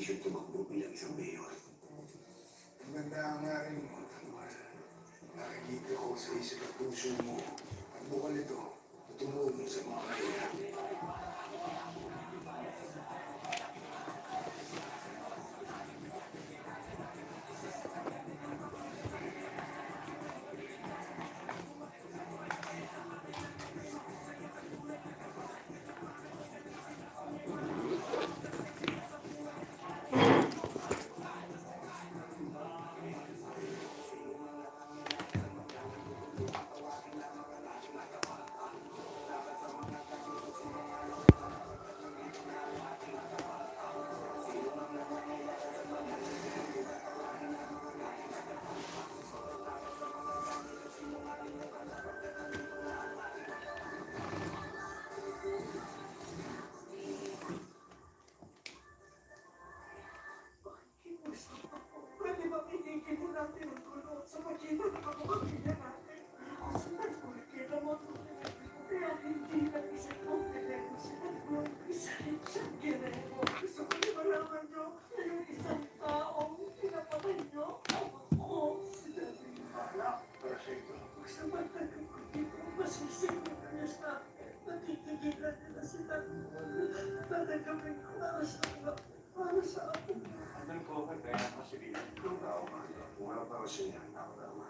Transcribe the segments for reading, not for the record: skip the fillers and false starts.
desisyon tumakbo bilang isang mayor. Maganda nga rin mo, Tanwar. Nakikita ko sa isip at puso mo at bukal ito tumulong sa mga kailangan. Pwede ba pinigil mo natin ang gulo sa makita ng mga pamilya natin? Kasi nagpulkita mo kaya hindi nag-isip mo pinag sila ng isang ginero. Gusto ko na malaman nyo na yung isang taong pinapatay nyo ako si David. Anak, perfecto. Sa pagtagal ko dito, masising na kanya sa akin. Natitigilan nila sila. Tatagawin ko para sa ako. Andun ko, kaya kasi kung tao ka, kung wala para siya yan, nakakama.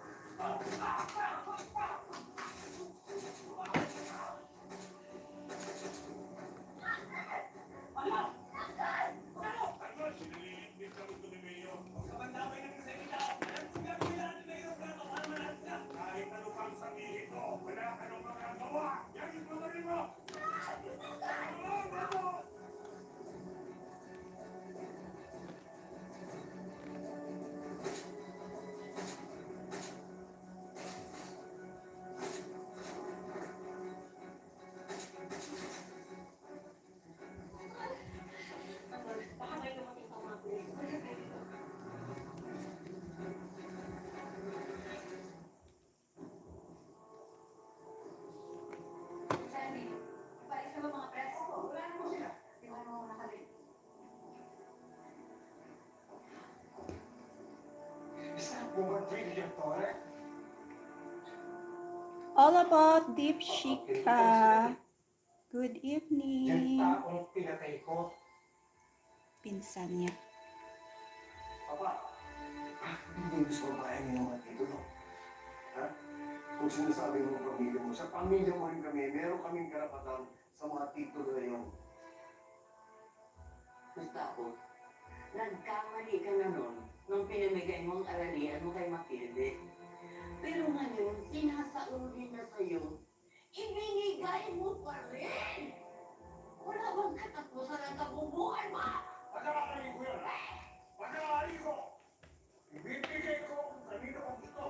Kahit ano pang sabihin mo, wala ka nang magagawa. Yan yung magaling mo. Baka may dumating pa mga pulis. Sandy, ipalis ka ba mga press? Oo, wala naman sila. Di ba naman nakabit? Isang bumagay niya, Tore. All about Deepshika. Good Yung evening. taong pinatay ko, Pinsan niya. Papa, hindi gusto ko kaya ng mga titulo. Ha? Kung sinasabi mo ng pamilya mo, sa pamilya mo rin kami, meron kaming karapatan sa mga titulo na yun. Gustavo, nagkamali ka na nun nung pinamigay mong aralian mo kay Matilde. Pero ngayon, sinasauli na sa'yo, ibinigay mo pa rin! Wala bang katapusan ang kabubuhan mo? Pag-aari ko yun. Pag-aari ko. Ibibigay ko kung kanino ko gusto.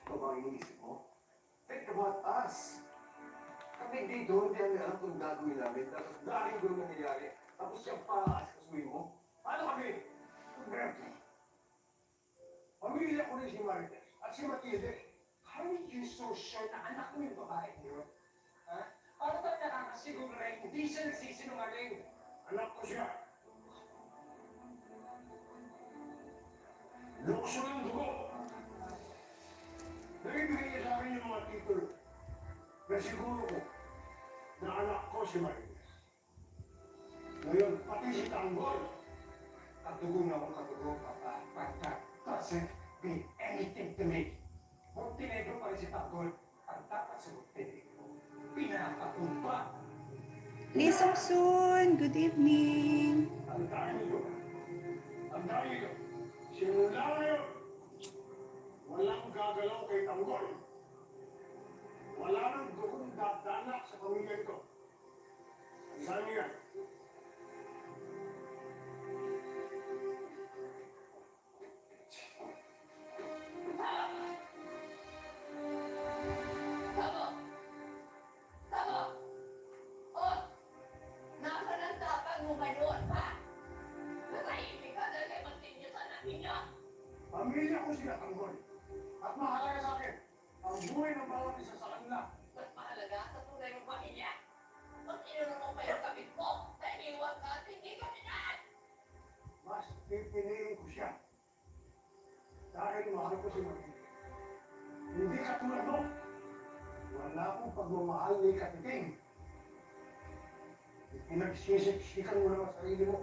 Ito ba ang iniisip mo? Think about us. Kami dito, hindi namin alam kung gagawin namin. Tapos galing doon nangyayari. Tapos siyang paas-kasuin mo. Paano kami? Roberto. Pamilya ko rin si Marites at si Matilde. How are you so sure na anak mo yung babae niyo? Ha? Para ba nakakasiguro na hindi siya nagsisinungaling? Anak ko siya. Lukso ng dugo. Nabibigay niya sa akin yung mga titulo. Na siguro ko na anak ko si Marites. Ngayon, pati si Tanggol. Katugo na ako katugo, Papa. But that doesn't mean anything to me. Montenegro pa rin si Tanggol. Ang dapat sa Montenegro, pinapatumba. Lee Song-soon, good evening. Tandaan niyo. Tandaan niyo. Simula ngayon, walang gagalaw kay Tanggol. Wala nang dugong dadana sa pamilya ko. Tandaan niyo yan. Tama! Tama! O! Nasaan ang tapang mo ngayon, ha? Natahimik ka dahil kay Matilde sa niya. Pamilya ko sila Tanggol. At mahalaga sa akin ang buhay ng bawat isa sa kanila. Mas mahalaga sa tunay mong pamilya. Pag inunong mo pa yung kapit mo, na iniwan ka at pipiliin ko siya. Dahil mahal ko si Marie. Hindi katulad mo. Wala akong pagmamahal ni Katiting. Pinagsisiksikan mo naman sarili mo.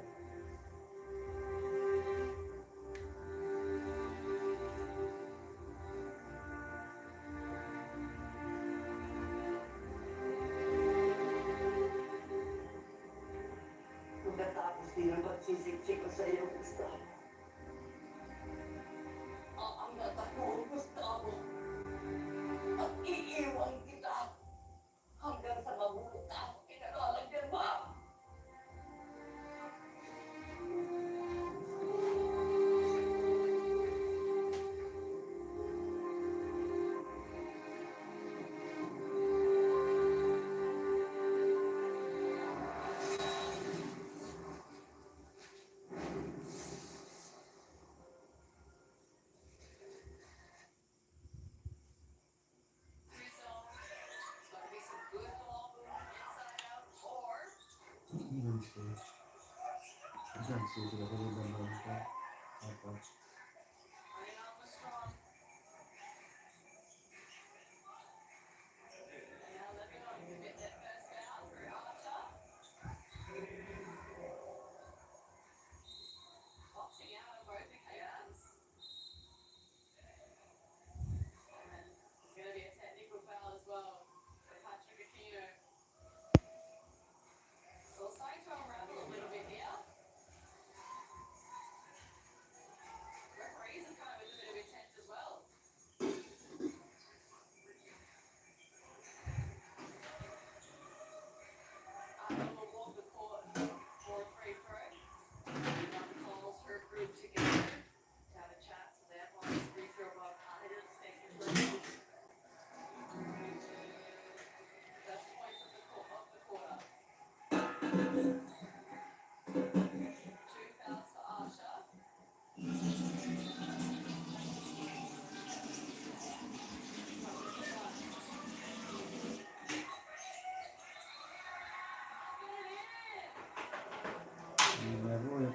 Pagkatapos din ang pagsisiksik ko sa iyo, Gustavo. Aangat ako, Gustavo. At iiwan kita hanggang sa mabuo ka sa kinalalagyan mo.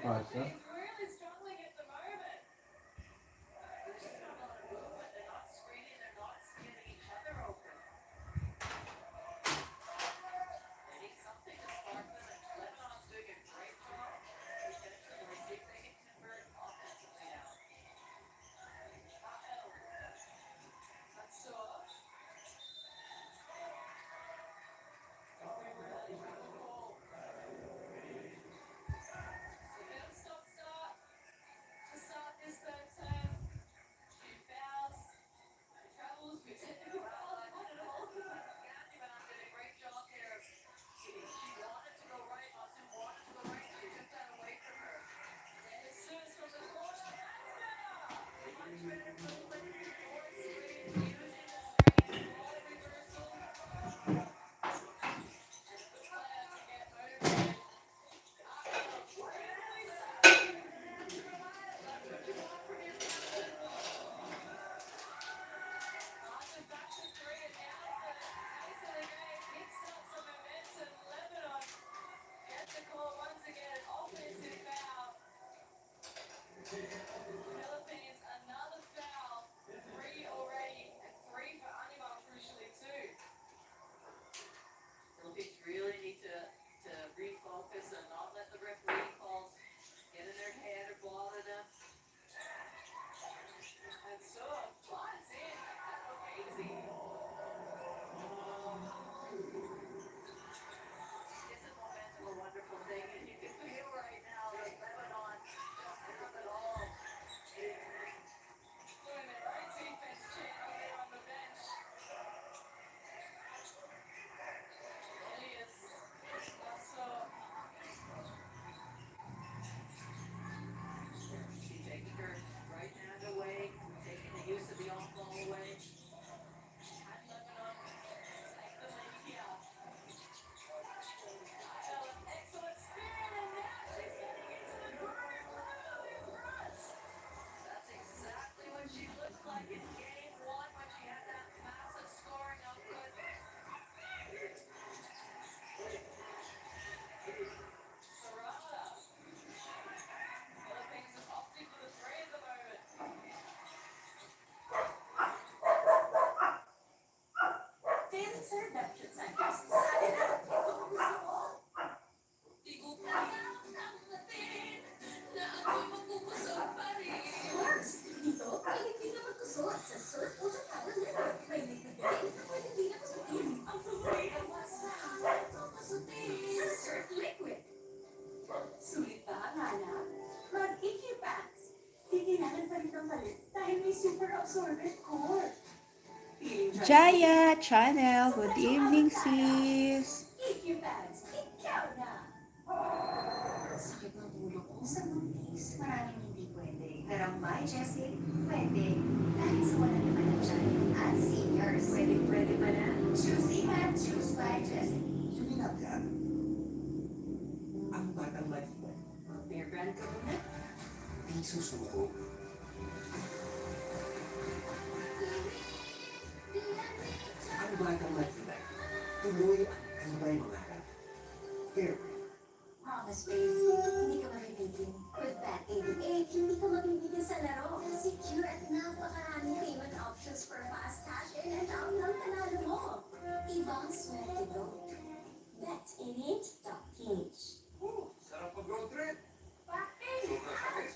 Passa. Sulit ba, anak? Mag-EQ Packs. Di kailangan pa rin ng palit dahil may super absorbent core. Feeling dry Jaya Channel, good evening sis. EQ Packs, ikaw na! Sakit ng ulo ko sa buntis. Maraming hindi pwede. Pero ang My Jessie, pwede. Dahil sa walang naman na dyan at seniors. Pwede pa na. Choosy and choose by Jessie. Yun na yan. Ang batang maliban. Bear brand ka muna. Di susuko. Ang batang maliban. Tuloy ang tibay mangarap. Fairway. Promise, babe. Hindi ka mabibitin. With that 88, hindi ka mabibitin sa laro. Secure at napakaraming payment options for fast cash in and out ng panalo mo. Ibang swerte go. Bet88.ph. Sarap mag-road trip. Bakit? Sobrang sakit.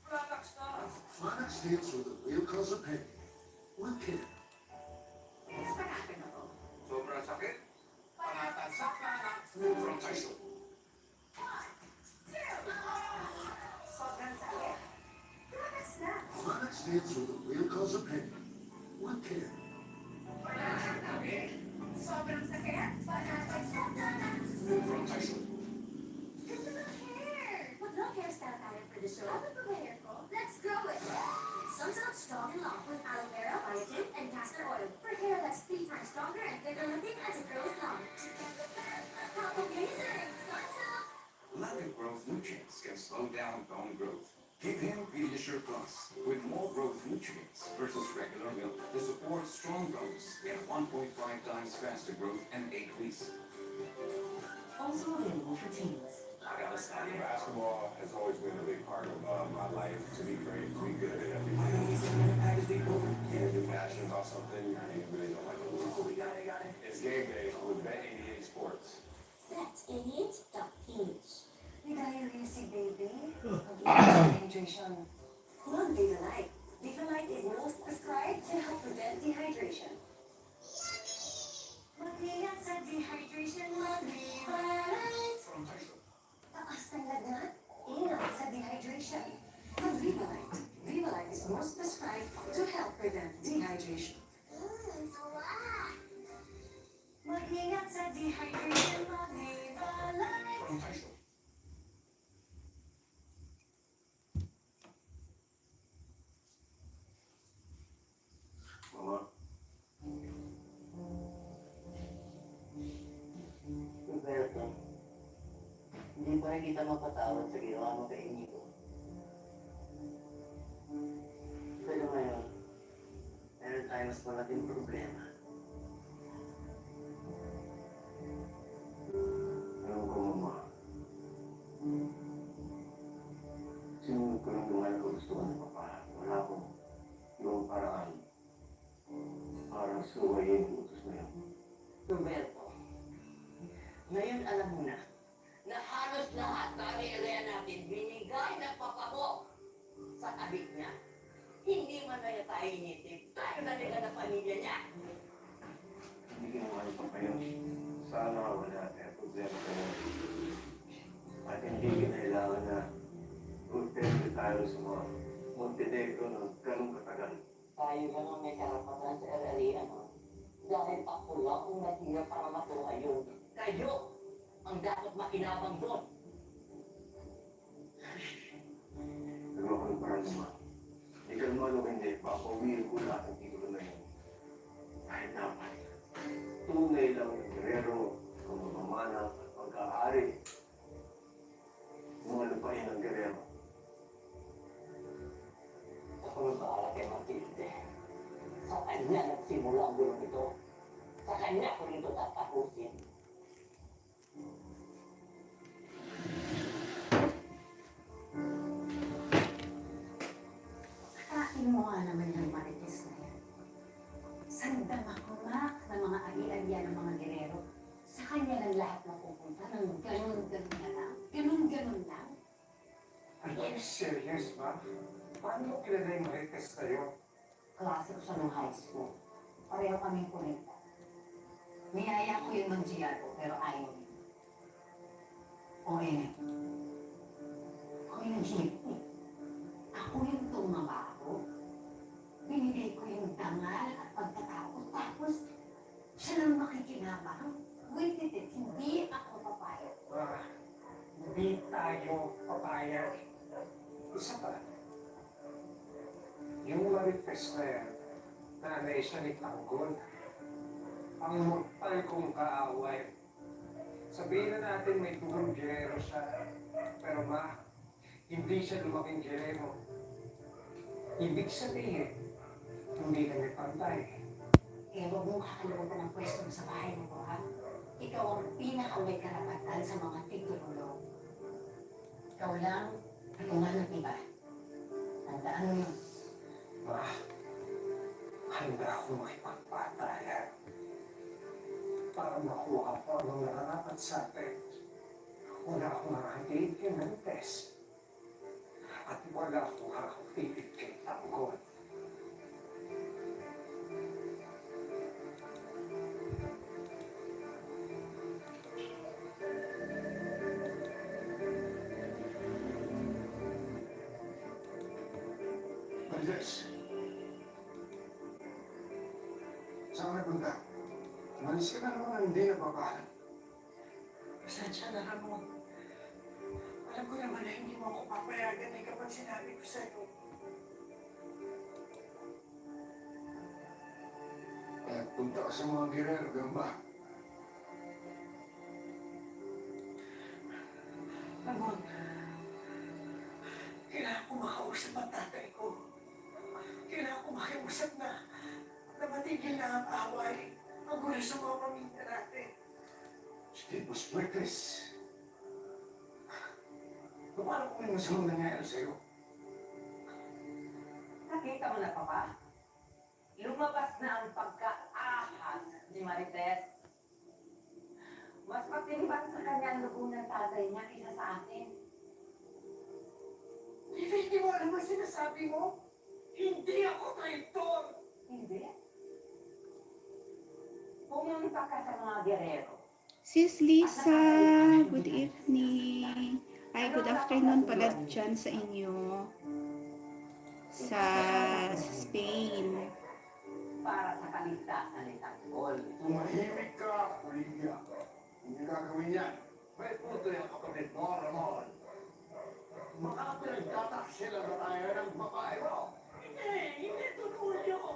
Relax na. Phonics hits with the real cause of pain. One kid. Panapin ako. Sobrang sakit. Panatasak na from Tyson. Sobrang sakit. Relax na. Phonics hits with the real cause of pain. One kid. Sobrang sakit. Panatagsak na. From Tyson. Ganda ng hair! Mag-long hairstyle tayo for the show. Ano ba hair ko? Let's grow it! Sunsilk Strong and Long with aloe vera, biotin, and castor oil for hair that's 3 times stronger and thicker looking as it grows long. How amazing! Sunsilk! Lack of growth nutrients can slow down bone growth. Give him Pediasure Plus with more growth nutrients versus regular milk to support strong bones and 1.5 times faster growth in 8 weeks. Also available for teens. I gotta start it. Basketball has always been a big part of my life. To be great, to be good at everything. And if you're passionate about something, you really don't like to lose. We got it. It's game day with Bet88 Sports. Bet88.ph. May diarrhea si baby. Mag-iingat hydration. Love Vitalite. Vitalite is most prescribed to help prevent dehydration. Mag-ingat sa dehydration, mami. From Tyson. Taas ng lagnat, ingat sa dehydration. With Vitalite. Vitalite is most prescribed to help prevent dehydration. Mag-ingat sa dehydration, mami. Balay. From Tyson. Mama. Roberto, hindi pa rin kita mapatawad sa ginawa mo kay Inigo. Pero ngayon, meron tayong mas malaking problema. Alam ko, Mama. Sinunod ko lang mga nagustuhan ng Papa. Wala akong ibang paraan. Parang suwayin ang utos na yun. Roberto, ngayon alam mo na halos lahat ng area natin binigay ng papa mo sa kabit niya. Hindi man na tayo inisip. Tayo na rin ang pamilya niya. Hindi ginawa ng Papa yun. Sana wala tayo problema kayo. At hindi kinailangan na magpende tayo sa mga Montenegro ng ganong katagal. Tayo ganun may karapatan sa area, no? Dahil ako lang ang natira para makuha yun. Kayo ang dapat makinabang doon. Nagawa ko ng parang naman. Hindi ka naman o hindi, papawin ko lahat ang titulo na yun. Dahil dapat, tunay lang ng Guerrero, ang mamamana at pag-aari. Mga lupain ng Guerrero. Ako nang bahala kay Matilde. Sa kanya nagsimula ang gulong ito. Sa kanya ko rin ito tatapusin. Kain mo nga naman yung marites na yan. Sandang akumak ng mga ari-ariya ng mga gerero. Sa kanya lang lahat na pupunta ng ganun-ganun na lang. Ganun-ganun lang. Are you serious, Ma? Paano mo kilala yung marites sa'yo? Klase ko siya nung high school. Pareho kaming kumita. Niyaya ko yung mag-GR ko, pero ayaw niya. O Hindi. Ako yung tumama ako. Binigay ko yung dangal at pagkatapos. Tapos, siya lang makikinabang. Wait it, hindi ako papayag. Hindi tayo papayag. Isa pa, yung marites na yan, nanay siya ni Tanggol. Ang mortal kong kaaway. Sabihin na natin may tuhong gerero siya. Pero ma, hindi siya lumaking gerero. Ibig sabihin, hindi kami pantay. Eh, huwag mong kakalimutan ang pwesto mo sa bahay mo, ha? Ikaw ang pinakamay karapatan sa mga titulong. Ikaw lang, tulungan ng iba. Tandaan mo yun. Ma, handa ako makipagpatayan para makuha ko ang nararapat sa atin. Wala akong makakatiid kay Marites. At wala akong makakatiid kay Tanggol. Marites. Saan ka punta? Umalis ka na naman, hindi nababahan. Pasensya na, Ramon. Alam ko naman na hindi mo ako papayagan eh kapag sinabi ko sa'yo. Kaya punta ka sa mga girero, gamba. Ramon, kailangan ko makausap ang tatay ko. Kailangan ko makiusap na matigil na ang away ang gulo sa mga pamilya natin. Tipos puertes. Paano kung may masamang nangyayari sa'yo? Nakita mo na, Papa? Lumabas na ang pagkaahas ni Marites. Mas matibag sa kanya ang loob ng tatay niya kaysa sa atin. Hindi mo alam ang sinasabi mo? Hindi ako traitor! Hindi. Pumunta ka sa mga gerero. Sis Lisa, good evening. Ay, good afternoon pala dyan sa inyo. Sa Spain. Para sa kaligtasan ni Tanggol. Tumahimik ka, Olivia. Hindi gagawin yan. May punto yung kapatid mo, Ramon. Makapinagtatak sila na tayo ng babae mo. Hindi totoo yun.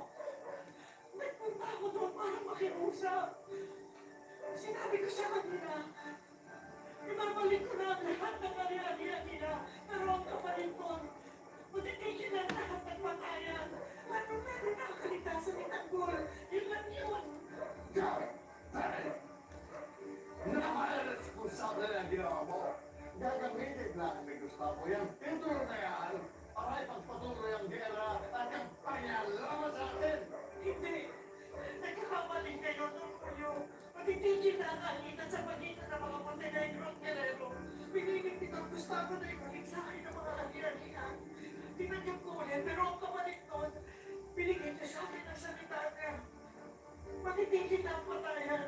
Nagpunta ako doon para makiusap. Sinabi ko sa kanila, ibabalik ko na ang lahat ng ari-arian nila. Pero ang kapalit ko, matitigil ang lahat ng patayan. Meron na ang kaligtasan ni Tanggol. Yun lang yun. Gawin! Tayo! Napaka-responsable na ginawa mo. Gagamitin lang ni Gustavo yung titulo na yan para ipagpatuloy ang gera at kampanya laban sa atin. Hindi. Nagkakamali kayo doon kayo. Matitigil na ang alitan sa pagitan ng mga Montenegro at Guerrero. Pinilig ni Don Gustavo na ibalik sa akin ang mga ari-arian. Tinanggap ko ulit, pero ang kapalit doon, binigay niya sa akin ang salita niya. Matitigil na ang patayan.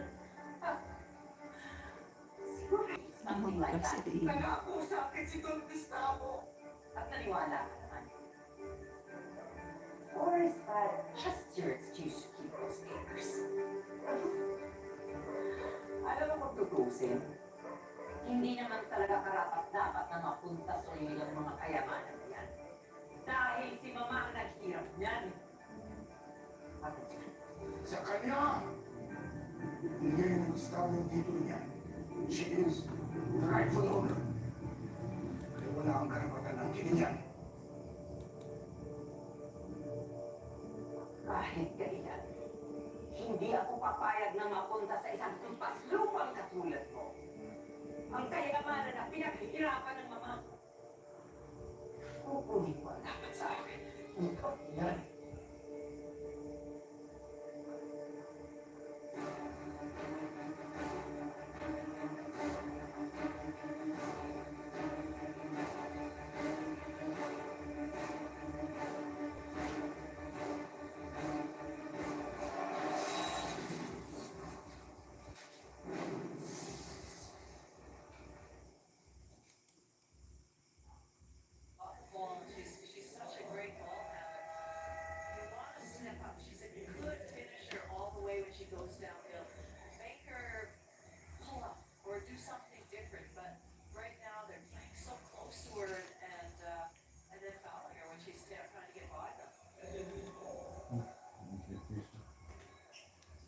Something like that. Nangako sa akin si Don Gustavo. At naniwala ka naman. Or is that just your excuse to keep those papers? Alam mo kung tutusin, hindi naman talaga karapat-dapat na mapunta sa iyo yung mga kayamanan niyan. Dahil si Mama ang naghirap niyan. Bakit yan? Sa kanya! Binigay ng Gustavo yung titulo niya. She is the rightful owner. Kaya wala kang karapatan ng kinigyan. Kahit ganyan, hindi ako papayag na mapunta sa isang tumpas lupang katulad mo. Ang kayamanan na pinaghihirapan ng Mama. Kukunin mo ang dapat sa akin. Ito, yan. way when she goes downhill. Make her pull up or do something different. But right now they're playing so close to her and then fouling her when she's trying to get by them.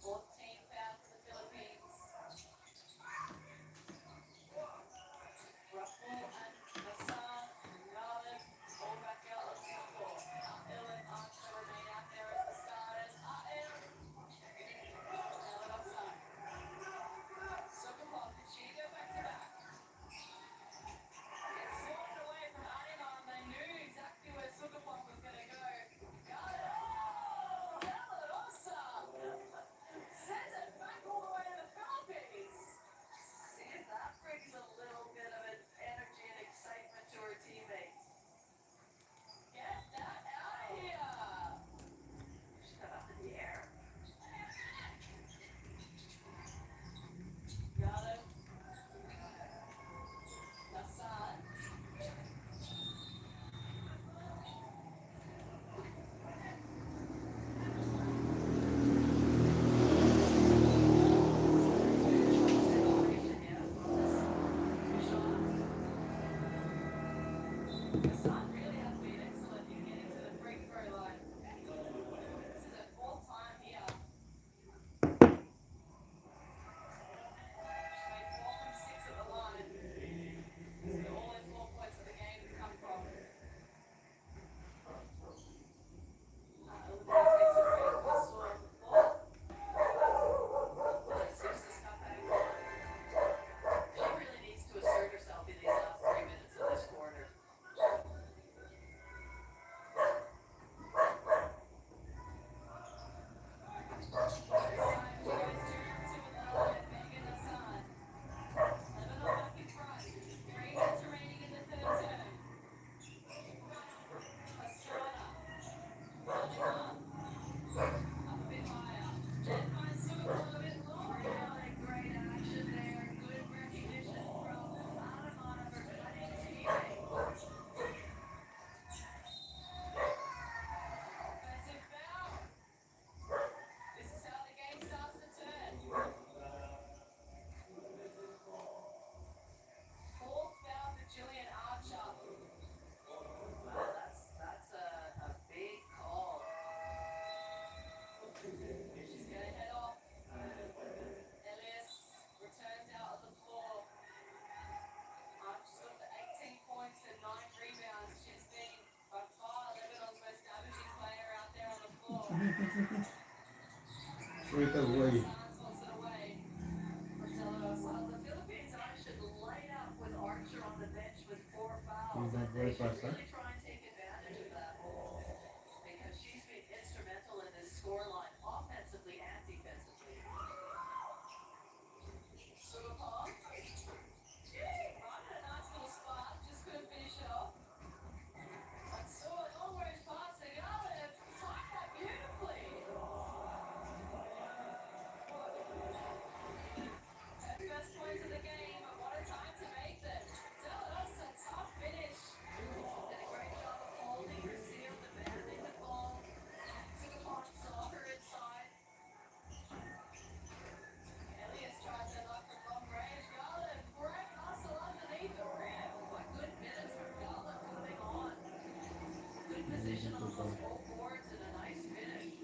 14 foul for the Philippines. Ruffle and Hassan, Garland, all back out on the floor. Hill and Archer remain out there as the starters. Now offside. Sukapov, did she go back to back? Gets swapped away from Animan. They knew exactly where Sukapov was going to go. Got it. Oh, Delarosa sends it back all the way to the Philippines. See if that brings a little bit of an energy and excitement to her teammates. Get that out of here. She got up in the air. Got it. Hassan. Hassan really has been excellent in getting to the free throw line. This is her fourth time here. She's made 4 from 6 at the line. So all in 4 points of the game have come from. Takes a break. We saw it before. Sousa's come back. She really needs to assert herself in these last 3 minutes of this quarter. This time she goes 2 from 2 with Ella and Megan Hassan. Lebanon back in front. 3 minutes remaining in the third term. Estrada. Running up. Up a bit higher. Jen finds Sukapov a bit lower. Great action there. Good recognition from Animan of her cutting teammate. Offensive foul. This is how the game starts to turn. 4th foul for Jillian Archer. Wow, that's a big call. She's gonna head off. Elias returns out on the floor. Archer's got the 18 points and 9 rebounds. She's been by far Lebanon's most damaging player out there on the floor. Hassan swats it away. Rotello. Well, the Philippines should light up with Archer on the bench with 4 fouls. And they should really try and take advantage of that. Because she's been instrumental in this scoreline, offensively and defensively. Sukapov. Right in a nice little spot. Just couldn't finish it off. And so it always passing out and timed that beautifully. Her first points of the game, but what a time to make them. Delarosa, tough finish. Did a great job of holding her seal, demanding the ball. Sukapov saw her inside. Elias tries her luck from long range. Garland, great hustle underneath the rim. But good minutes from Garland coming on. Good position on those all boards and a nice finish.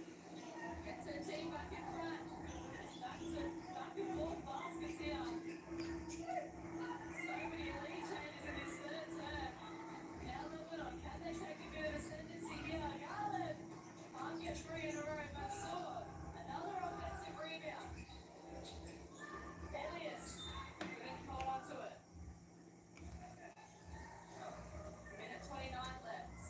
Gets her team back in front. It's back and forth baskets here. So many lead changes in this third term. Now Lebanon, can they take a bit of ascendancy here? Garland can't get 3 in a row. Mansour, another offensive rebound. Elias couldn't hold on to it. Minute 29 left.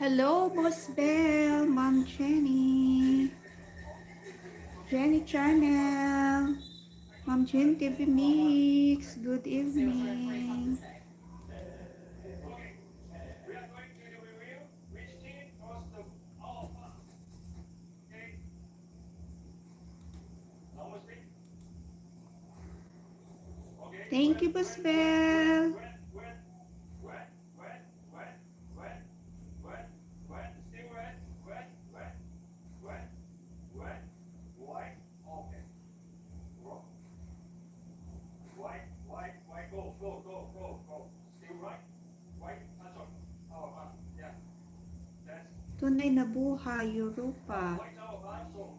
Hello, Boss Bell, Ma'am Jenny. Jenny Channel. Ma'am Jenny TV Mix. Good evening. We are going to review which team was the all of us. Okay? No more speak. Okay. Thank you, Boss Bell. Still wet. White. Okay. White. Go. Still right. White. That's all. Yeah. That's Tunay na buhay, Europa. white our five. So,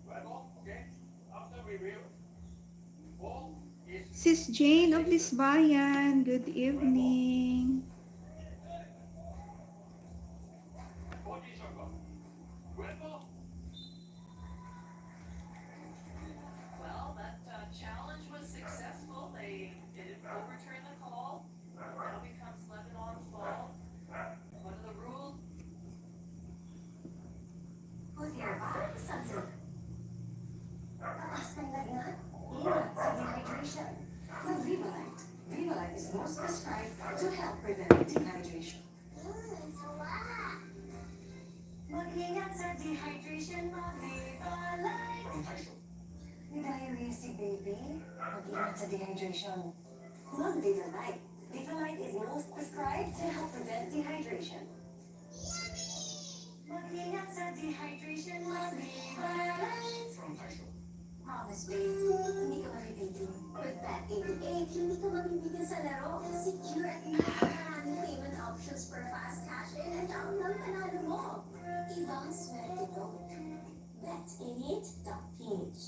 red ball. Okay. After review, ball is Sis Jane of Lisbayan, good evening. position go. Red ball. Well, that challenge was successful. They didn't overturn the call. Now becomes Lebanon's ball. What are the rules? Gutierrez, sunset. Taas ng lagnat, ingat sa dehydration. With Vivalite. Vivalite is most prescribed to help prevent dehydration. Mag-ingat sa dehydration, mag-Vivalite. May diarrhea si baby. Mag-ingat sa dehydration. Mag-Vivalite. Vivalite is most prescribed to help prevent dehydration. Mag-ingat sa dehydration, mag-Vivalite. Promise, babe. Hindi ka mabibitin. With Bet 88, hindi ka mabibitin sa laro. Secure at napakaraming payment options for fast cash-in at ang panalo mo. Ibang swerte to. Bet88.ph.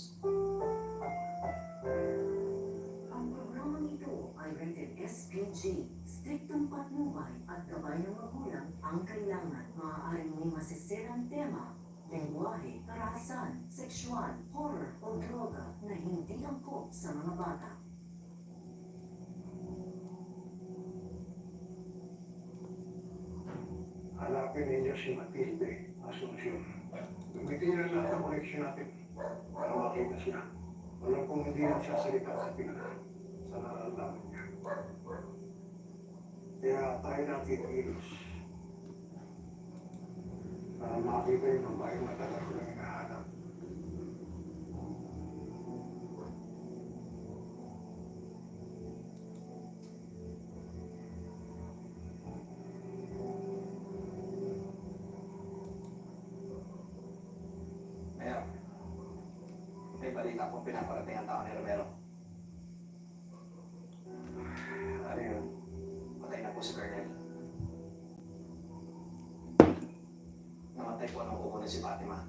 Ang programang ito ay rated SPG. Striktong patnubay at gabay ng magulang ang kailangan. Maaaring may masisirang tema, lengguwahe, karahasan, sexual, horror o droga na hindi angkop sa mga bata. Hanapin ninyo si Matilde Asuncion. Gamitin niyo lang ang koneksyon natin para makita siya. Walang kung hindi na siya salita sa pinaka sa nararamdaman niya. Kaya tayo natin kilos para makita yung babae matagal ko lang hinahanap. Mayor, may balita kung pinaparating ang tao ni Romero. Ano yun? Patay na po si Colonel. Namatay po nung kukunin si Fatima.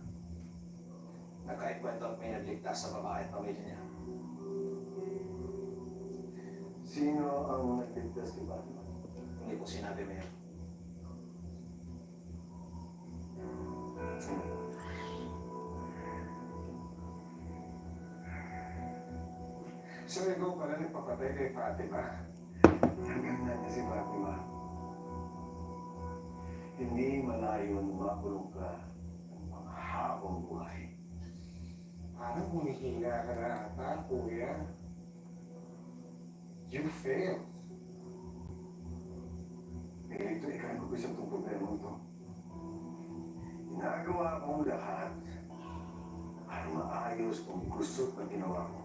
Nagkaikwento at may nagligtas sa babae at pamilya niya. Sino ang nagligtas ni Fatima? Hindi po sinabi, Mayor. So ikaw pala nagpapatay kay Fatima. Hanggang na niya si Fatima. Hindi malayo na makulong ka ng mga habang buhay. Parang humihinga ka na ata, kuya. You failed. Eh, ito ikaw ang gusto itong problema ito. Ginagawa kong lahat para maayos kung gusto na ginawa ko.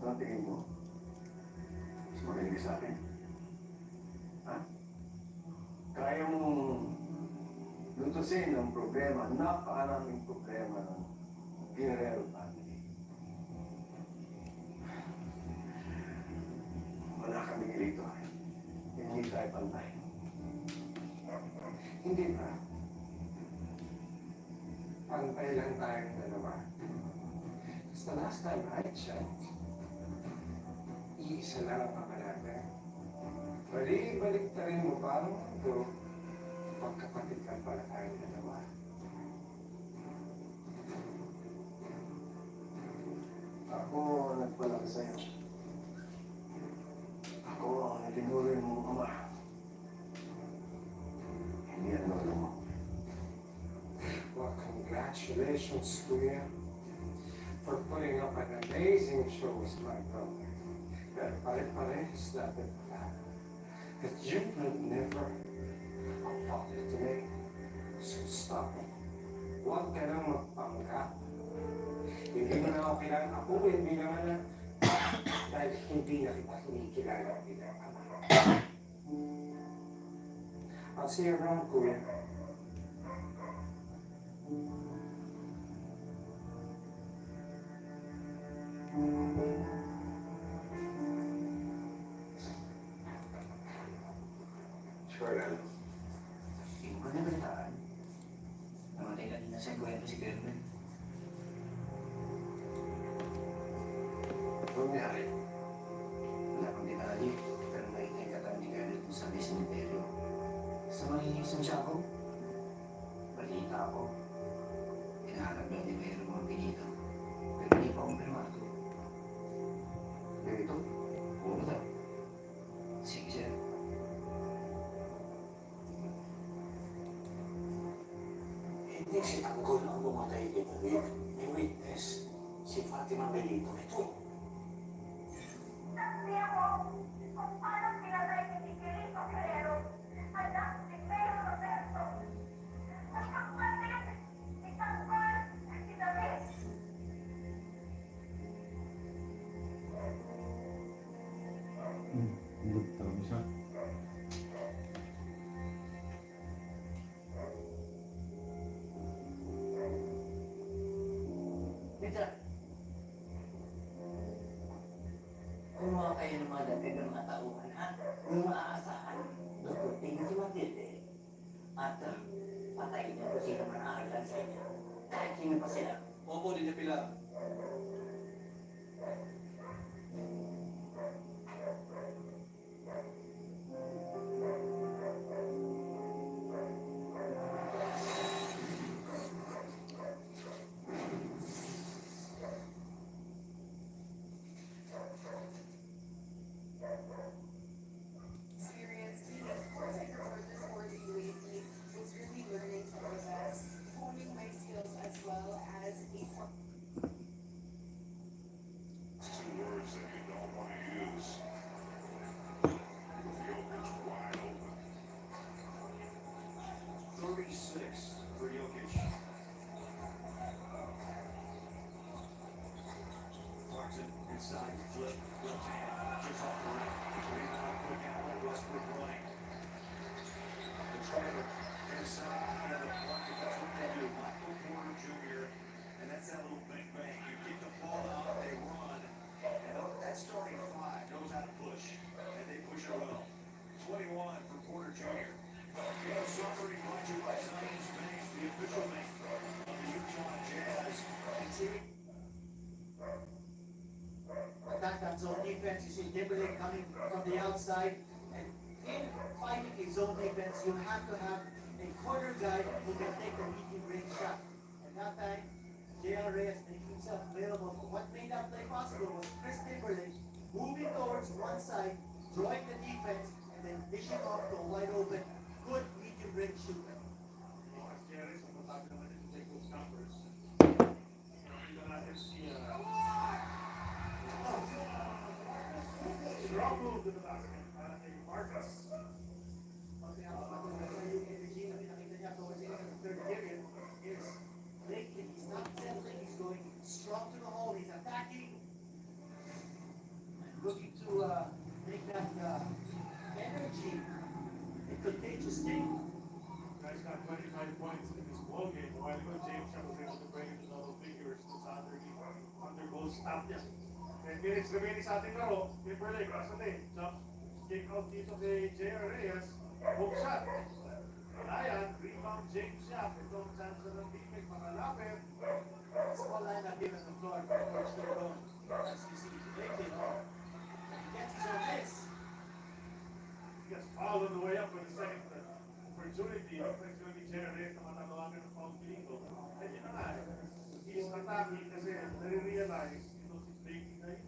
Ano tingin mo? Mas magaling sa akin? Ha? Kaya mong lutusin ang problema, napakaraming problema ng Guerrero family. Wala kaming rito. Hindi tayo pantay. Hindi ba? Pantay lang tayong dalawa. Because the last time I checked, iisa lang ang natin. Balik na rin mo pa ang mundo, pagkapatid ka pala tayong dalawa. Ako, nagpalaki sa'yo. Ako ang natinuloy mong ama. Hindi ang lolo mo. Well, congratulations, Kuya, for putting up an amazing show with my brother. Pero pare-parehas natin pala that you will never apologize to me. So stop it. Huwag ka nang magpanggap. Hindi mo na ako kilala. Ako hindi naman na dahil hindi na kita kinikilala bilang ama. I'll see you around, Kuya. Jordan, Hindi mo ba nabalitaan? Namatay kanina sa kwento si Kerwin. ano nangyari? Wala kang detalye, pero nakita yung katawan ni Kerwin kung sa may cemetery. Sa may Santiago, balita ako. Hinahanap niya ni Pero mga pinito. Pero hindi pa kumpirmado. Ganito? Oo daw. Sige, sir. Hindi si Tanggol ang bumatay kay David. May witness. Si Fatima Benito ito. Sabi ako kung paano pinatay ni Miguelito Guerrero, anak ni Pedro Roberto. Nasaktan din ni Tanggol at si David. Peter, kumuha kayo ng mga dati ng mga tauhan, ha? Yung maaasahan, duduting na si Matilde. At patayin niyo kung sino man aalan sa inyo. Kahit sino pa sila. Opo, din na pila. Experience being a sports exercise for the UAP was really learning to possess, honing my skills as well as a Two words that you don't want to use. Jokic's wide open. 36 for Jokic. Clarkson inside, flip, left hand, just off the rim. Rebound, quick outlet, Westbrook running. The trailer inside of the pocket, that's what they do. Michael Porter Jr., and that's that little bang bang. You kick the ball out, they run, and that starting five knows how to push, and they push it well. 21 for Porter Jr. You know, suffering brought to you by Zions Bank, the official bank of the Utah Jazz. And see, Attack that zone defense, you see Timberlake coming from the outside, and in fighting a zone defense, you have to have a corner guy who can take the medium range shot. And that time, J.R. Reyes making himself available. What made that play possible was Chris Timberlake moving towards one side, drawing the defense, and then dishing off to a wide open, good medium range shooter. strong move to the basket. Marcus. One thing about Regina, pinakita niya towards the end of the third period is lately he's not settling, he's going strong to the hole, he's attacking, and looking to make that energy a contagious thing. Guys got 25 points in this ball game. A while ago, James Young was able to break into double figures to undergo stop niya. 10 minutes remaining sa ating laro. Timberlake, Asante, jump, kick out dito kay J.R. Reyes. Hook shot. Ryan, rebound James Young. Itong chance ng teammate, makalapit. Small line up here on the floor for Coach Lerone. As you see, lately, he gets his own miss. He gets fouled on the way up with the second opportunity. Looks like it's going to be J.R. Reyes na matatawagan ng foul dito. And yun na nga, he's attacking kasi nare-realize ito si Blake na yung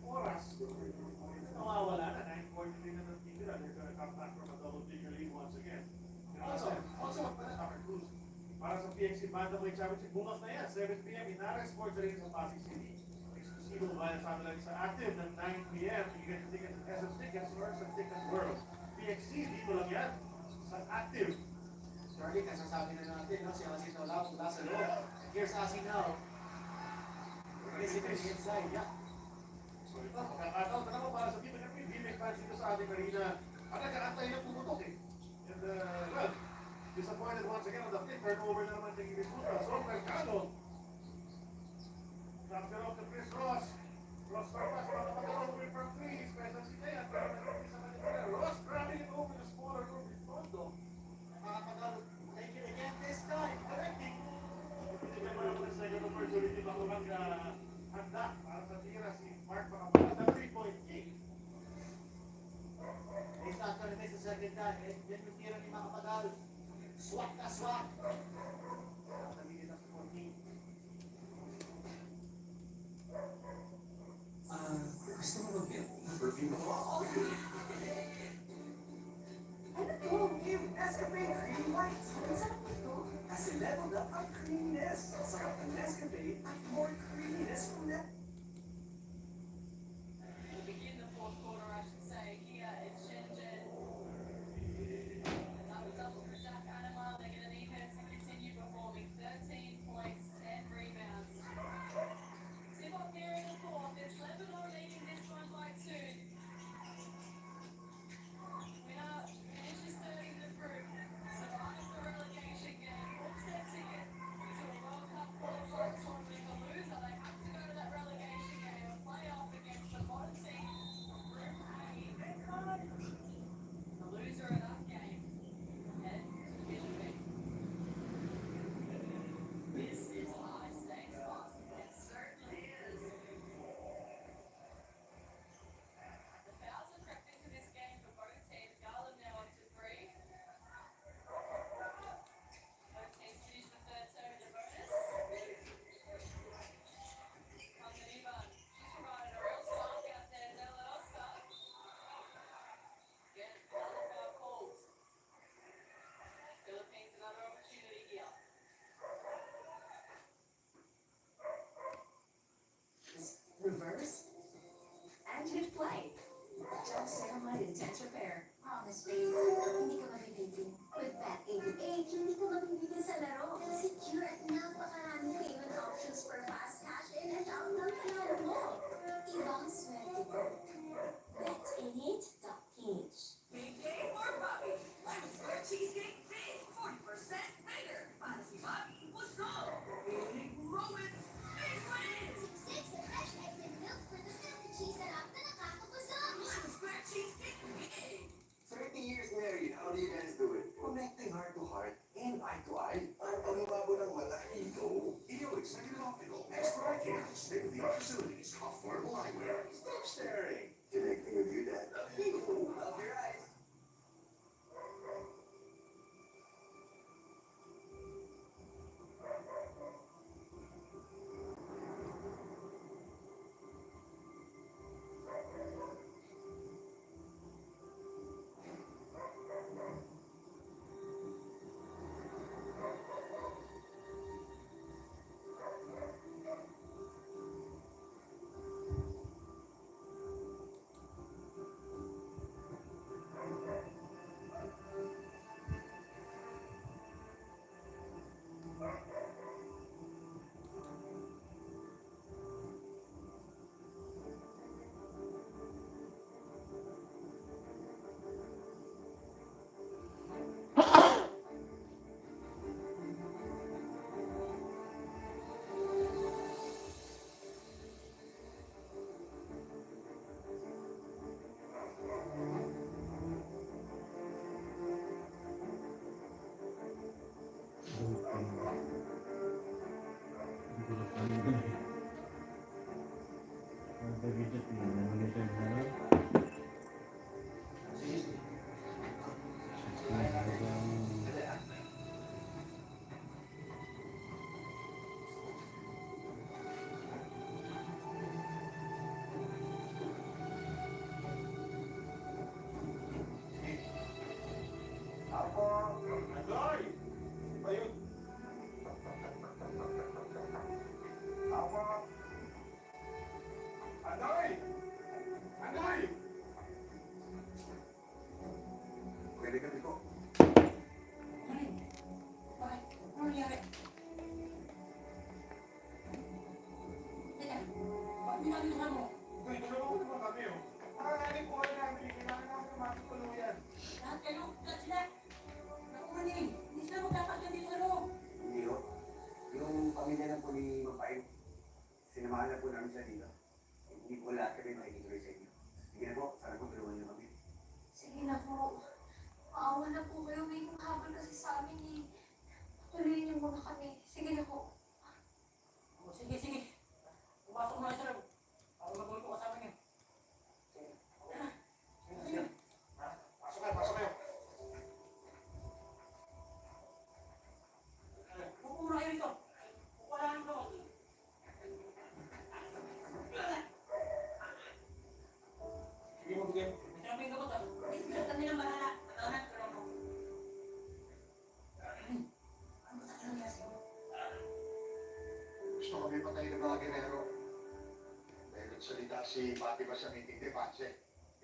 Point Championship bukas na yan, 7 p.m. Inares Sports Arena sa Pasig City. Exclusive via satellite sa Active ng 9 p.m. You get tickets at SM Tickets or sa Ticket World. PXC, dito lang yan sa Active. Charlie, kasasabi na natin, no? Si Asin wala sa loob. Here's Asin now. Visitors inside, yeah. So ito, makakataon na naman para sa team. Kasi hindi may fans dito sa ating arena. Ang nagkakantay na pumutok eh. And well, disappointed once again on the play. Turnover na naman ng Iributa. So, Mercado. Transfer off to Chris Ross. Ross Torpas, makapagawin away from 3. Special si Taya. Pero nagpapit sa kanila. Ross grabbing it over the smaller room. Respondo. Makakapagalo. Take it again this time. Correcting. Hindi naman ako sa second opportunity bago handa para sa tira si Mark Makapalas na 3-point kick. He's not gonna miss the second time. Yan yung tira ni Makapagal. Swat na swat. Nakalitin na sa 14. Gusto mo mag-perfume ako? Ano to? Kim, Nescafe Cream White. Ang sarap nito. Kasi leveled up ang creaminess. Sarap ng Nescafe at more creaminess from that. To begin the fourth quarter, I should say, here in Shenzhen. Another double for Jack Anima. They're going to need her to continue performing. 13 points, 10 rebounds. Tip-off here in the fourth. It's Lebanon leading this one by 2. Winner finishes third in the group. Survives the relegation game. Books their ticket to a World Cup qualifying tournament. The loser, they have to go to that relegation game and play off against the bottom team from Group A. The loser of that game head to Division B. This is high stakes basketball. It certainly is. The fouls are crept into this game for both teams. Garland now up to 3. Both teams finish the third term in the bonus. Comes in Ivan. She's provided a real spark out there. De La Rosa. Again, another foul calls. Philippines another opportunity here. Reverse and hit play. Don't ceramide intense repair. Promise, babe. Hindi ka mabibitin. With Bet88, hindi ka mabibitin sa laro. Secure at napakaraming payment options for fast cash in and out ng panalo mo. Ibang swerte ko. Bet88.ph. Big day for Bobby. Lemon Square Cheesecake Big. 40% bigger. Para si Bobby, what's up? Big Roman. Big wins. 6 fresh eggs and milk for the milk cheese sarap na nakakabusog. Lemon Square Cheesecake Big. 30 years married, how do you guys do it? Connecting heart to heart and eye to eye. Ang pangibabo ng mata, ito. EO Executive Optical. Extra eye care. State-of-the-art facilities. Affordable eyewear. Stop staring. Connecting with you, Dad. Ito. Love your eyes. Agoy! Ayun. bilisan mo. Tulungan mo naman kami, oh. Nakakanin po kayo namin. Kailangan namin ng mga tuluyan. Lahat kayo, lahat sila. Naku, maning, hindi sila magkakasya dito sa loob. Hindi ho. Yung pamilya na po ni Mapain, sinamahan na po namin siya dito. Hindi po lahat kami makikituloy sa inyo. Sige na po, sana po tulungan niyo kami. Sige na po. Maawa na po kayo. May habol kasi sa amin eh. Tuloyin niyo muna kami. Sige na po. O, sige, sige. Pumasok mo na sa loob. Ako mag-uwi ko kasama niyo. Sige. Okay na. Sige. Pasok kayo, pasok kayo. Upo muna kayo dito. Upo lang ang loob. Sige mo, sige. May sinabi yung gamot ah. Hindi kami nang bahala. Patawanan, pero ako. Ano ba sa nangyari sa'yo? Gusto kami patayin ng mga ginero. Dahil nagsalita si Pati ba sa meeting de Panse.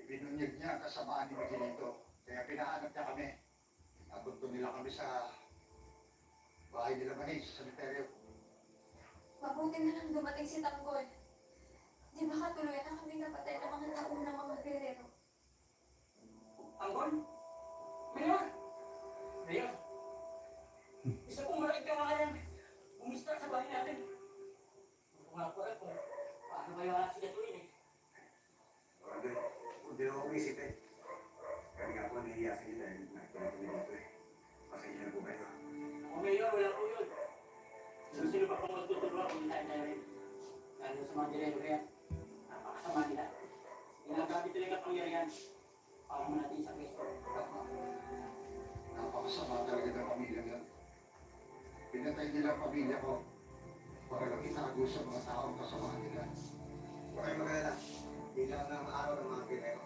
Ibinunyag niya ang kasamaan ni Miguelito. Kaya pinahanap niya kami. Nabunto nila kami sa bahay nila Manis sa cemetery. Mabuti na lang dumating si Tanggol. Di ba katuluyan na kami napatay ng mga naunang mga guerrero? Tanggol? Mayor! Mayor! Isa pong malaking kawalan. Umista sa bahay natin. Kung nga po eh, kung paano kayo sigatuin eh. Brother, hindi na ako isip eh. Kami nga po nahihiya sa inyo dahil nakikita kami dito eh. Pasensya na po kayo. O Mayor, wala po yun. Sino pa pong magtutulungan kung hindi tayo rin? Lalo sa mga direro kaya, napakasama nila. Ginagamit nila yung kapangyarihan. Para mo natin sa pwesto. Napakasama talaga ng pamilya yan. Pinatay nila ang pamilya ko para lang itago sa mga taong kasamaan nila. Huwag kayong mag-alala. Hindi lang ng araw ng mga pinero.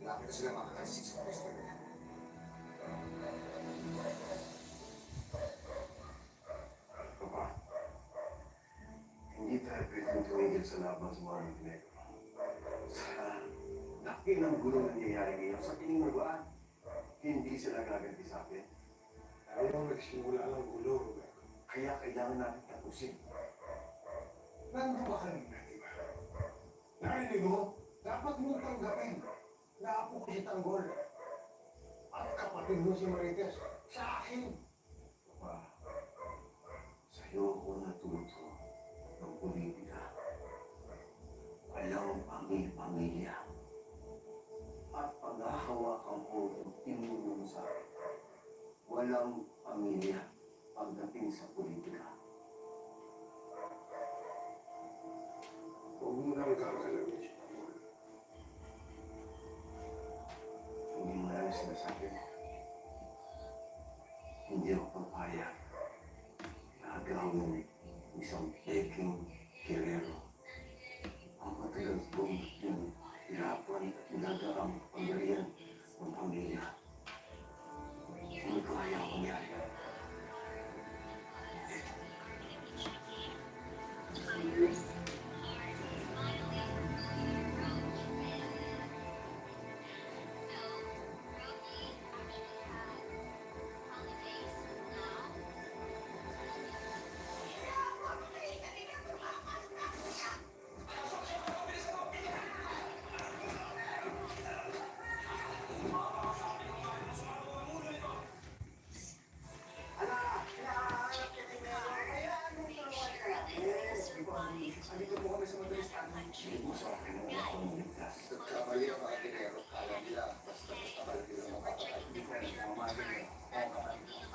Lapit na sila makakasisik sa pwesto nila. Papa, hindi tayo pwedeng tumigil sa laban sa mga pinero. Sa laki ng gulo nangyayari ngayon, sa tingin mo ba, hindi sila gaganti sa atin? Ayaw nagsimula ng gulo, Roberto. Kaya kailangan natin tapusin. Nandun ba kanina, di ba? Narinig mo? Dapat mong tanggapin na apo ko si Tanggol. At kapatid mo si Marites. Sa akin. Papa, sa'yo ako natuto ng politika. Walang pamilya. At paghahawakan ko ng tinulong sa akin. Walang pamilya pagdating sa politika. Huwag mo nang gagalawin si Tanggol. Hindi mo lang sinasabi. Hindi ako papayag na agawin isang peking kirero. Ang matagal kong hirapan at nagagaang pangyarihan ng pamilya. Hindi ko kaya mangyari. Andito po kami sa madalis tanong. Sa akin ang mga komunitas. Nagkamali ang mga dinero. Kala nila, basta-basta pala nila makakatay. Hindi ko alam kung mga ganyan.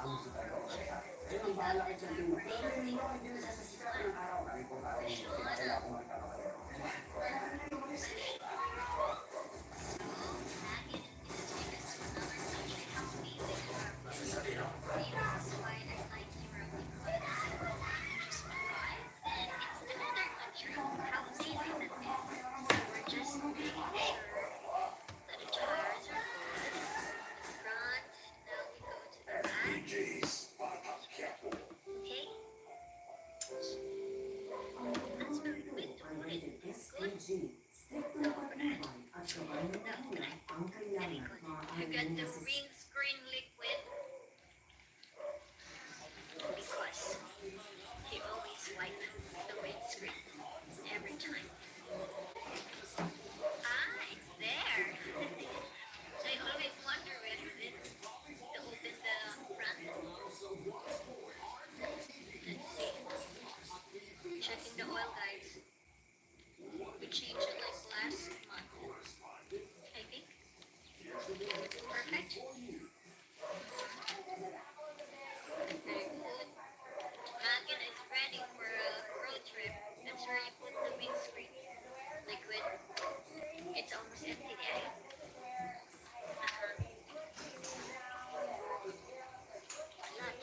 Ang gusto tayo ako sa akin. Ayun ang bahala kayo sa tingin mo. Pero hindi mo, hindi na sasasikat ng araw. Kami po araw. Kailangan ko magkakapatid. FPJ's Bata Quiapo. Ang rated SPG, striktong patnubay at gabay ng magulang ang kailangan maaaring Green screen liquid. Because he always wiped the windscreen every time. empty there. Not.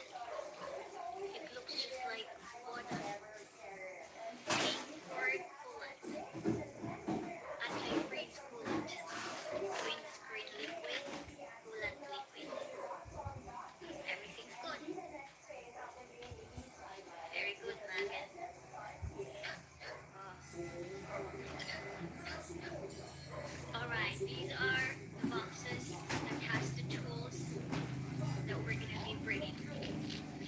It looks just like water. Pink or coolant. Anti-freeze coolant. Windscreen liquid. Coolant liquid. Everything's good. Very good, Megan. Alright, these are the boxes that has the tools that we're gonna be bringing.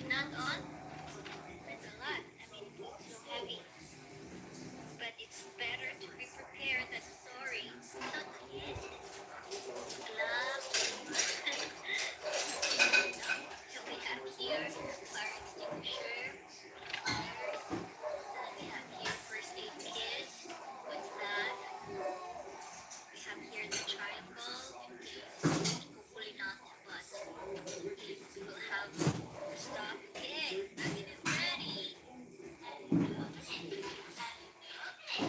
Not all. That's a lot. I mean, it's so heavy. But it's better to be prepared than sorry. Not yet. Gloves. So we have here fire extinguisher, pliers. Then we have here first aid kit. What's that? We have here the triangle. Hopefully not, but we'll have the stuff. Okay, Megan is ready. Okay.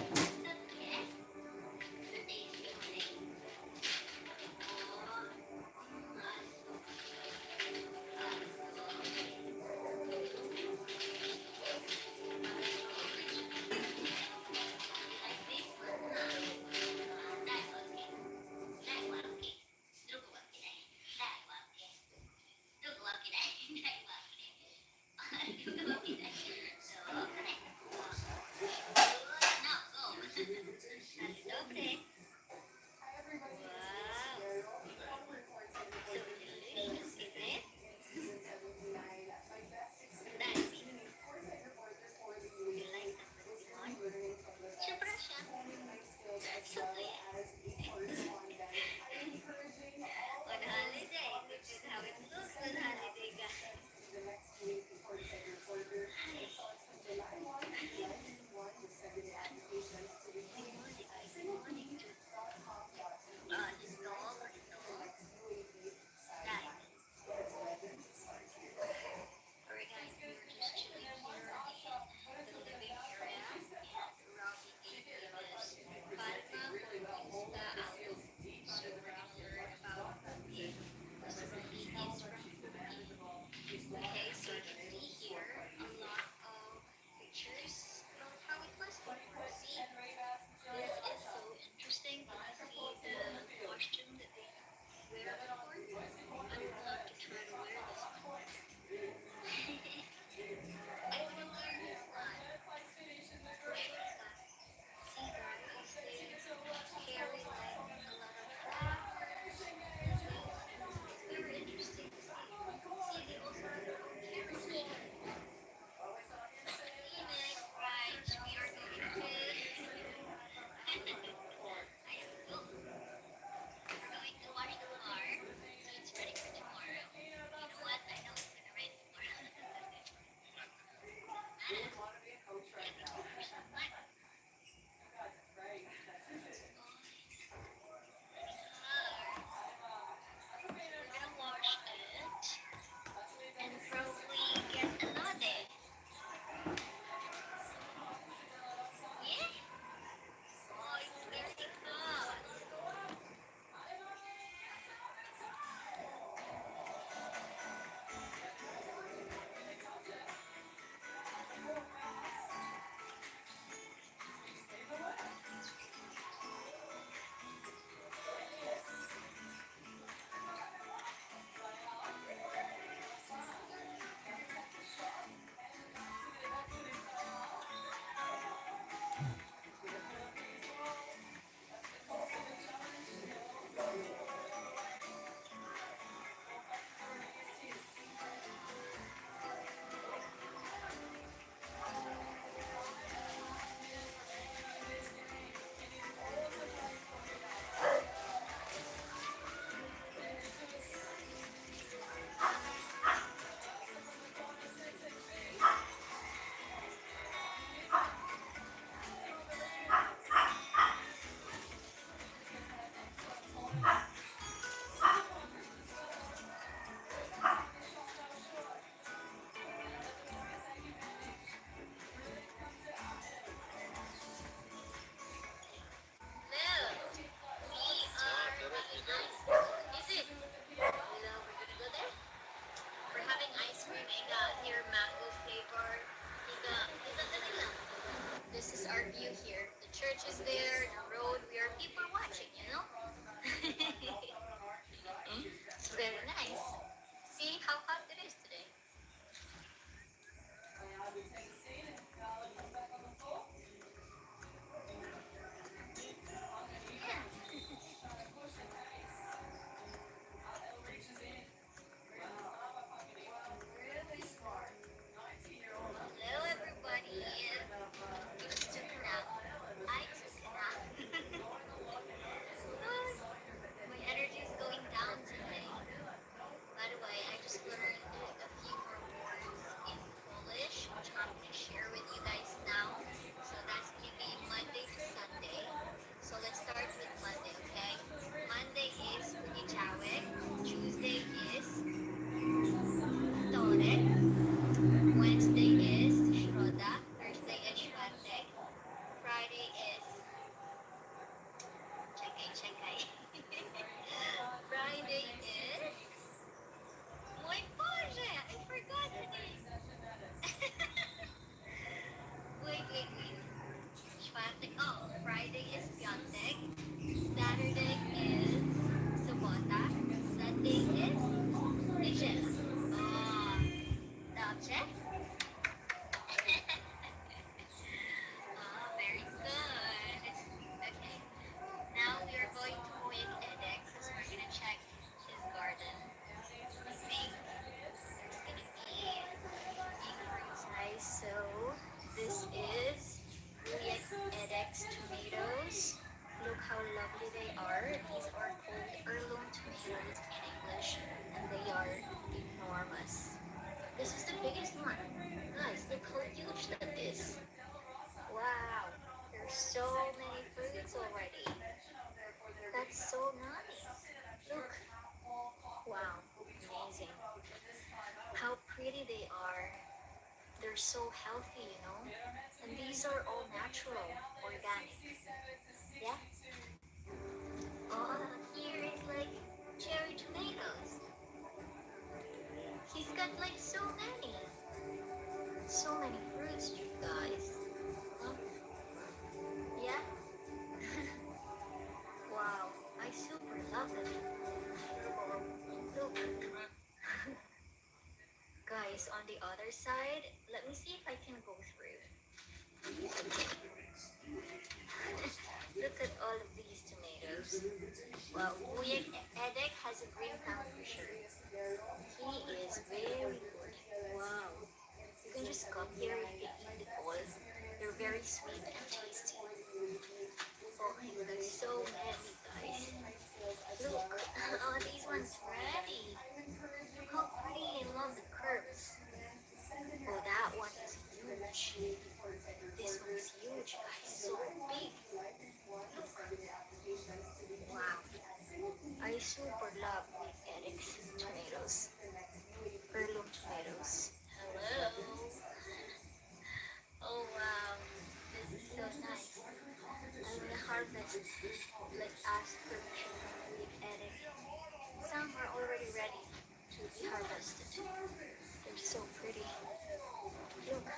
On holiday, which is how it looks on holiday, guys. Good morning, tomatoes. Look how lovely they are. These are called heirloom tomatoes in English, and they are enormous. This is the biggest one. Guys, look how huge that is. Wow, there's so many fruits already. That's so nice. Look. Wow, amazing. How pretty they are. They're so healthy, you know? And these are all natural, organic. Yeah? Oh, here is like cherry tomatoes. He's got like so many. So many fruits, you guys. Huh? Yeah? Wow, I super love it. Look. Guys, on the other side, let me see if I can go through. Look at all of these tomatoes. Well, Uyek Edek has a green thumb for sure. He is very good. Wow. You can just come here if you eat it all. They're very sweet and tasty. Oh, he's got so many, guys. Look, oh, these ones ready. Look how pretty. I love the curves. Oh, that one is huge. This one is huge, guys. So big. Look. Wow. I super love Eric's tomatoes. Heirloom tomatoes. Hello. Oh, wow. This is so nice. I'm gonna harvest. Let's ask permission from Eric. Some are already ready to be harvested. They're so pretty. Look,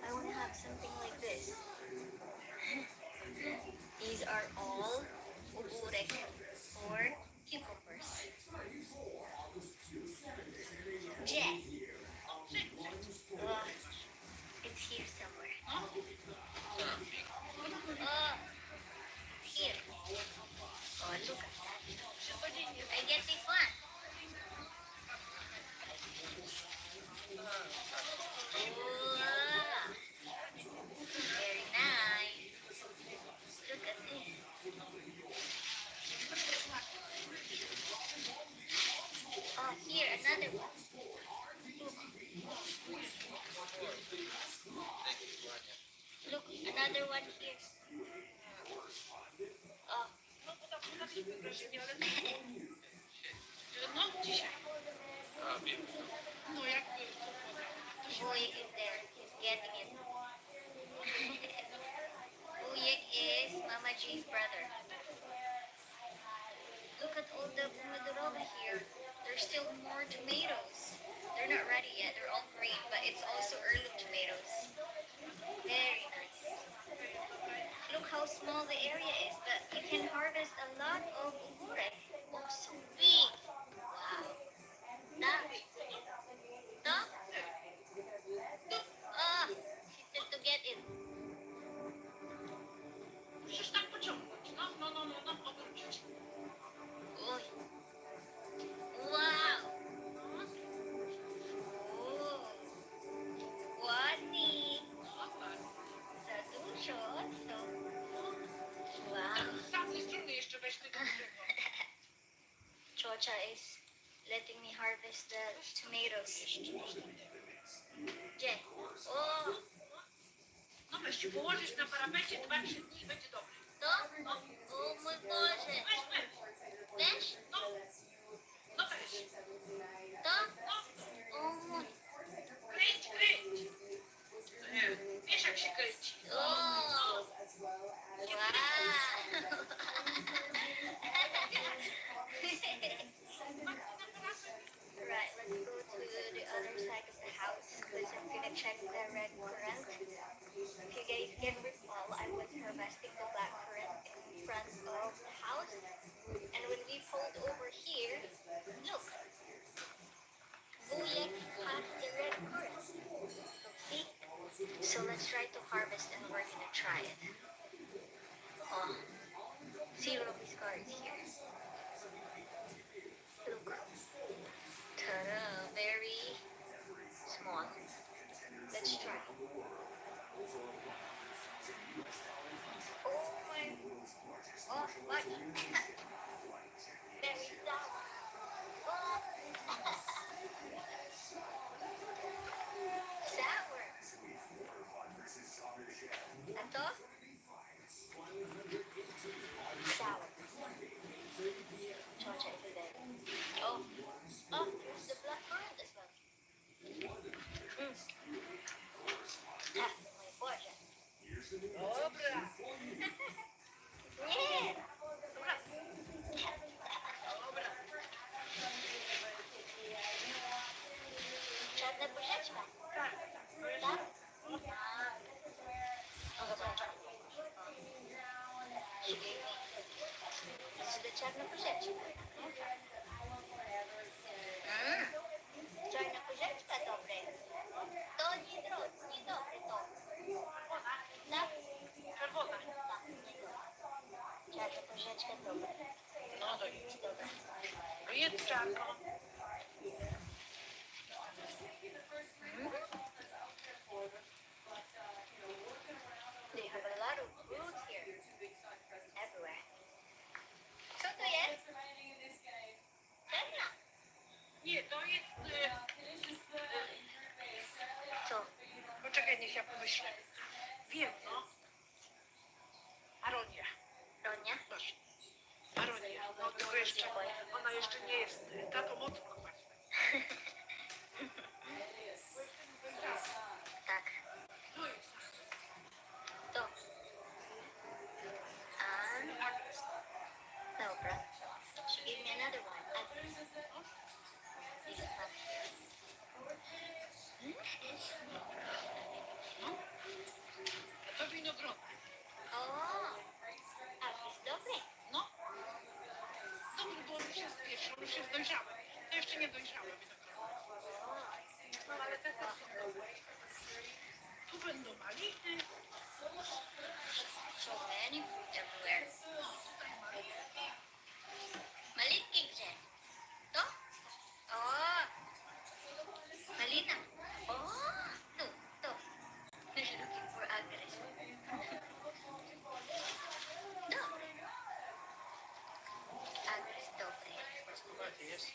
I want to have something like this. These are all uburek or cucumbers. Jet. Oh, it's here somewhere. Oh, here. Oh, look at that. I get this one. Very nice. Look at this. Oh, here, another one. Look, another one here. Oh. Uyek is there. He's getting it. Uyek is Mama G's brother. Look at all the pomodoro here. There's still more tomatoes. They're not ready yet. They're all green, but it's also heirloom tomatoes. Very nice. Look how small the area is, but you can harvest a lot of uburek. Oh, so big. Wow. That. Stop. Ah, she said to get it. Uy. Wow. Oh. Ładnie. Za dużo. So. Wow. Chocha is letting me harvest the tomatoes. Gdzie? O! No weź, położysz na parapecie 2-3 dni i będzie dobrze. To? O mój Boże! Weź? No. No weź. To? O mój... Kręć, kręć. Nie, wiesz jak się kręci. O! Wow! Right, let's go to the other side of the house because I'm gonna check the red currant. If you guys can recall, I was harvesting the black currant in front of the house. And when we pulled over here, look, Uyek has the red currant. See? So let's try to harvest and we're gonna try it. Oh, zero of these cards here. Look. Ta-da, very small. Let's try. Oh, gave me. This is the czarna porzeczka. Czarna porzeczka dobre. To niedobre to. Tak? Czerwona. Tak, niedobre. Czarna porzeczka dobre. No to jedz. Dobra. Jedz czarno. They have a lot of fruit here. Everywhere. Co to jest? Czarna. Nie, to jest... Co? Poczekaj, niech ja pomyślę. Wiem, no. Aronia. Ronia? Proszę. Aronia. No tylko jeszcze... Ona jeszcze nie jest taką mocno kwaśna. Tak. To jest. To. A, Agnes. dobra. She gave me another one. This one here. To winogrona. O, a jest dobre. No. Dobrze, bo on się spieszył, już jest dojrzały. To jeszcze nie dojrzałe winogrona. No ale te też są dobre. Tu będą maliny. So many fruit everywhere. Malutki gdzie? To? O, malina. O, tu, to. Looking for Agnes. Dobre. Agnes dobre. Słuchajcie, jest.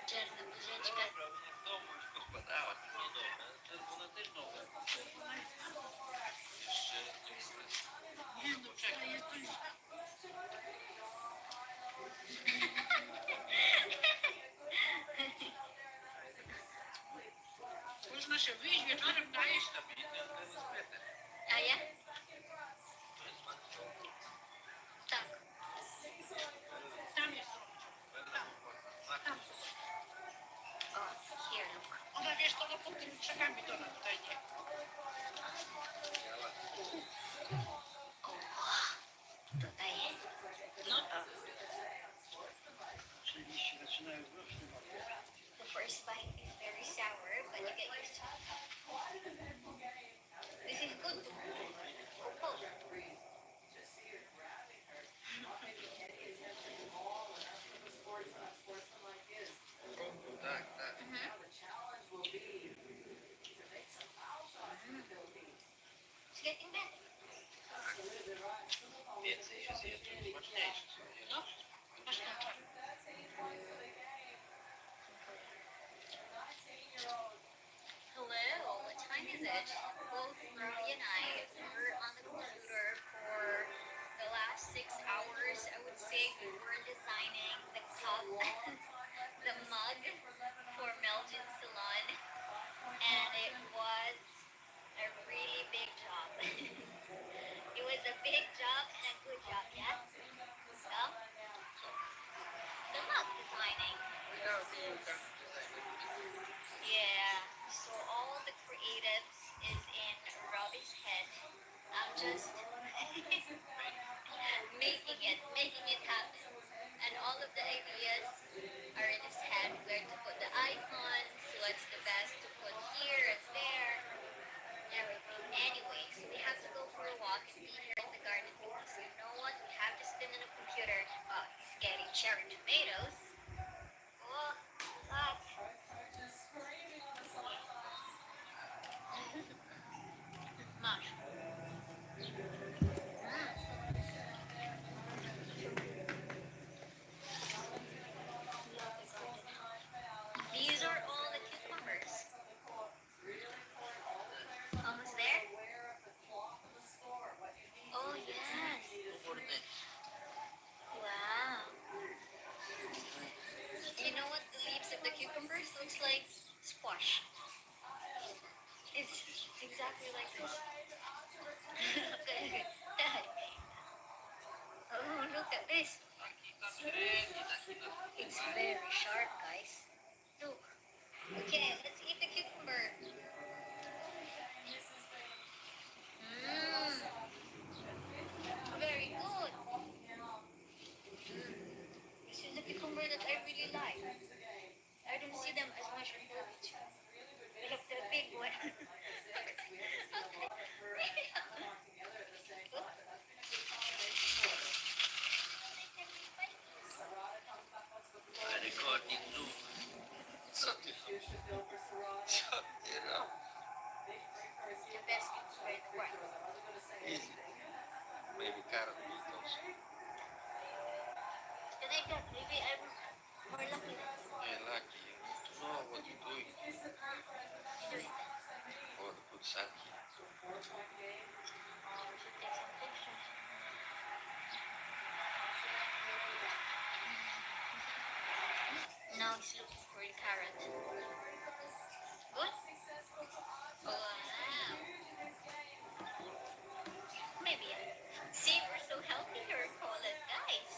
Czarna porzeczka. Nie no, czekaj, jest dojrzała. Można się wyjść wieczorem, najeść. A ja? Tak. Tam jest. Tam. O, here look. Ona wiesz, to no pod tymi krzakami to ona tutaj nie. O, tutaj jest. No tak. Czyli się zaczynają wróżki. The first bite is very sour, but you get used to it. This is good. Oh, Tak, tak. it's getting better. Więcej się zje, to smaczniejsze. No, masz tą czarną. Hello, what time is it? Both Robbie and I were on the computer for the last 6 hours. I would say we were designing the cup, the mug for Melton Salon, and it was a really big job. It was a big job and a good job, yeah? So, the mug designing. Yeah, so all the creatives is in Robbie's head. I'm just making it happen. And all of the ideas are in his head. Where to put the icons, what's the best to put here and there, everything. Anyways, we have to go for a walk and be here in the garden because you know what? We have to spin on a computer. Oh, he's getting cherry tomatoes. Oh, lots. Much. These are all the cucumbers. Almost there? Oh, yes. Wow. You know what the leaves of the cucumbers looks like? Squash. It's exactly like this. Okay. Oh, look at this. It's very sharp, guys. Look. Okay. Easy. Maybe carrot beetles. Yeah, lucky. You need to know what you're doing. For the good Sanki. Now he's looking for a carrot. Good? Wow. Maybe. See, we're so healthy here in Poland, guys.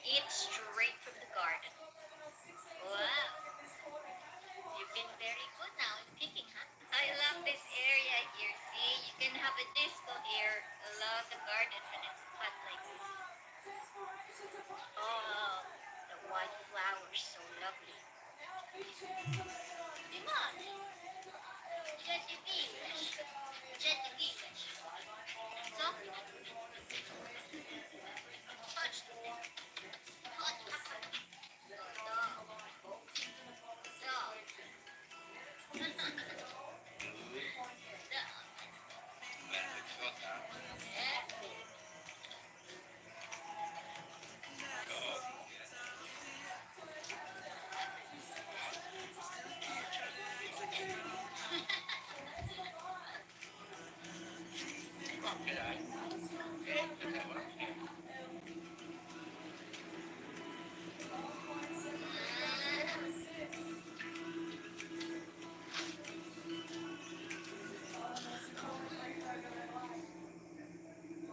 Eat straight from the garden. Wow. You've been very good now in picking, huh? I love this area here. See, you can have a disco here. I love the garden when it's hot like this. Oh, the white flowers, so lovely. Dimos, Jetty Beamish. Jetty Beamish. So, touch the thing. Touch the thing.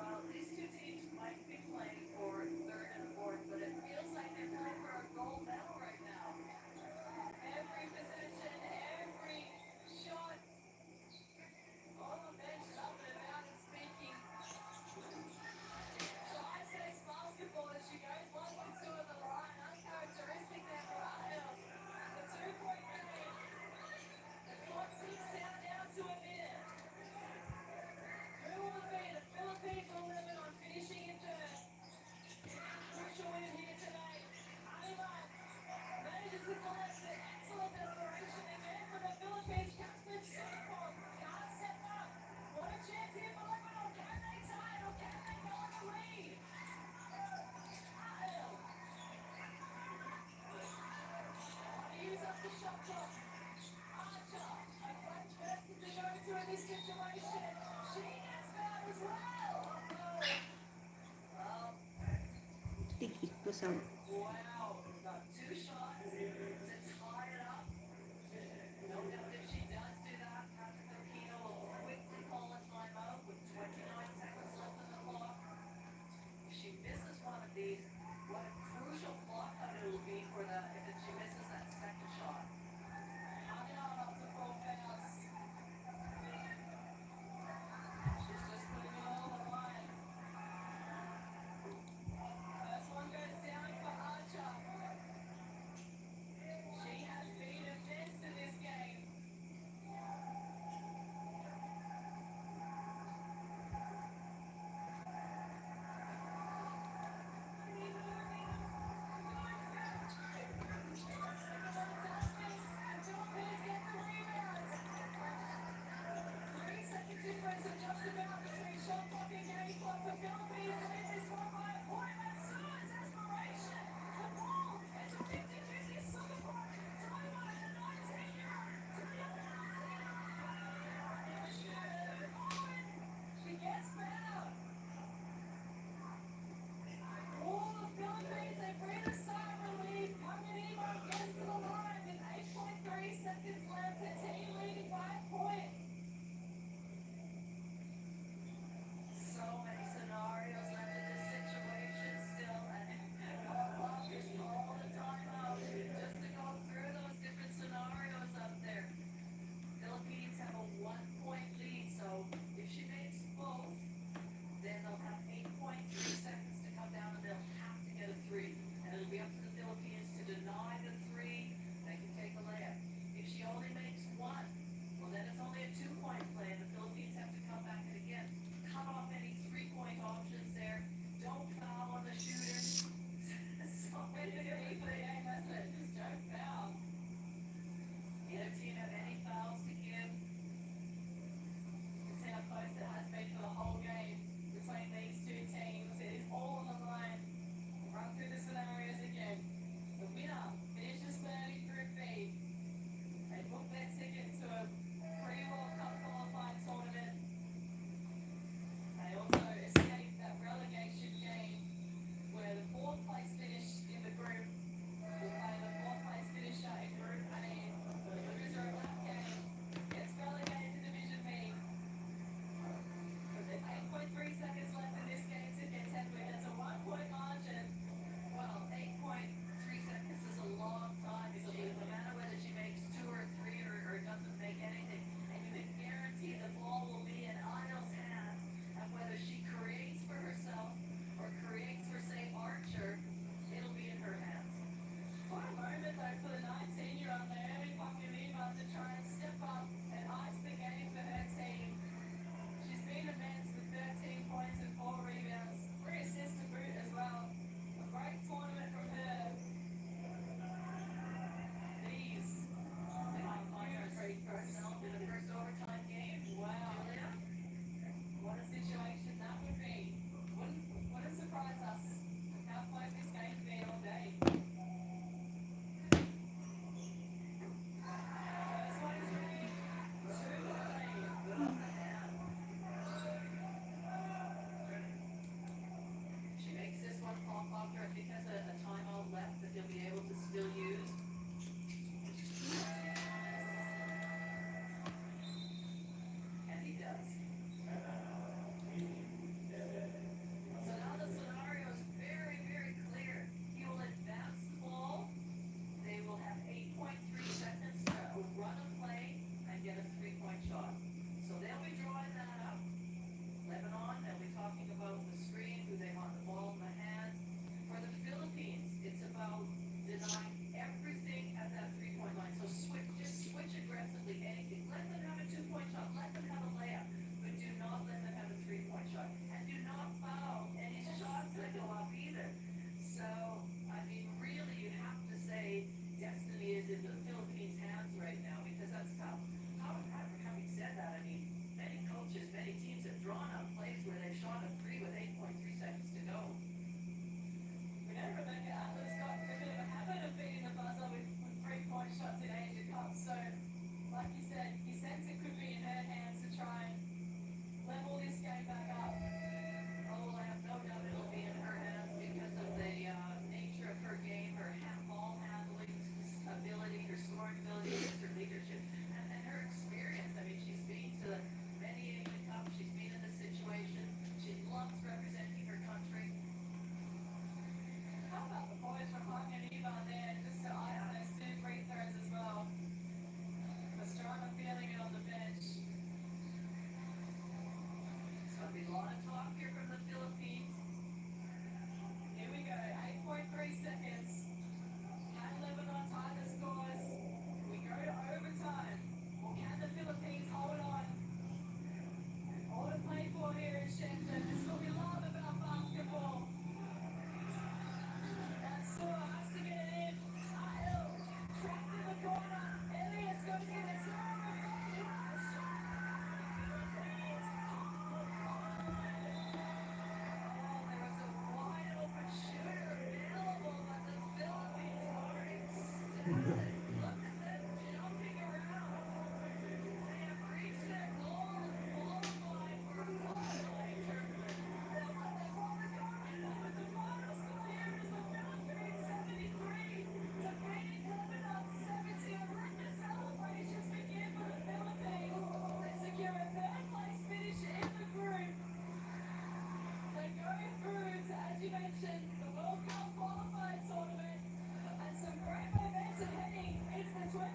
Well, these two teams might be playing for third and fourth, but it feels like they're playing for a gold medal right now. Every possession, every shot, all the bench is up and about and speaking. So high-stakes basketball as she goes 1-2 at the line, uncharacteristic there for Arnell. It's a two-point game. The clock ticks down to a minute. Who will it be? The Philippines or Lebanon finishing in third? Crucial win here tonight. Aliman manages to collect the excellent desperation again for the Philippines captain Singapore. Can't step up. What a chance here for Lebanon. Can they tie it or can they go on the lead? Ahel. Want to use up the shot clock. Archer, a great person to go to in this situation. She gets fouled as well. Well, Tikik ko sa wow, got two shots to tie it up. No doubt if she does do that, Patrick Aquino will quickly call a timeout with 29 seconds left on the clock. If she misses one of these, what a crucial block out it will be for the if she misses that second shot. Hanging up to 4 fouls. She's just putting it all on the line. First one goes down for Archer. She has been immense in this game. She gets fouled. Oh, the Philippines, they breathe a sigh of relief. Panganiban gets to the line with 8.3 seconds left. The team leading by a point. So many scenarios left in this situation still, and I'll just call the timeout just to go through those different scenarios up there. Philippines have a 1-point lead, so if she makes both, then they'll have 8.3 seconds to come down and they'll have to get a three. And it'll be up to the Philippines to deny the three. They can take a layup. If she only makes one, well then it's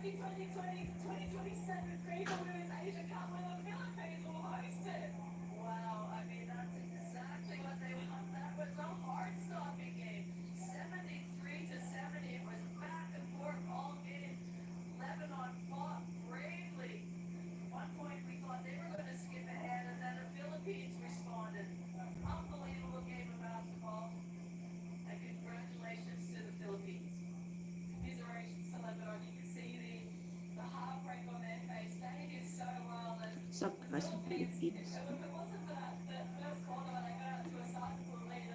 Happy 2020, 2027 FIFA Women's Asia Cup where the Philippines will host it. Wow, I mean, that's exactly what they want. That was a heart-stopping game. 73 to 70. It was back and forth all game. Lebanon fought bravely. At one point, we thought they were going to skip ahead, and then the Philippines responded. Unbelievable game of basketball. And congratulations to the Philippines. Commiserations to Lebanon. You can see the heartbreak on their face. They did so well. And Sakta sa Philippines, Philippines. if it wasn't for that first quarter when they got out to a sizable lead,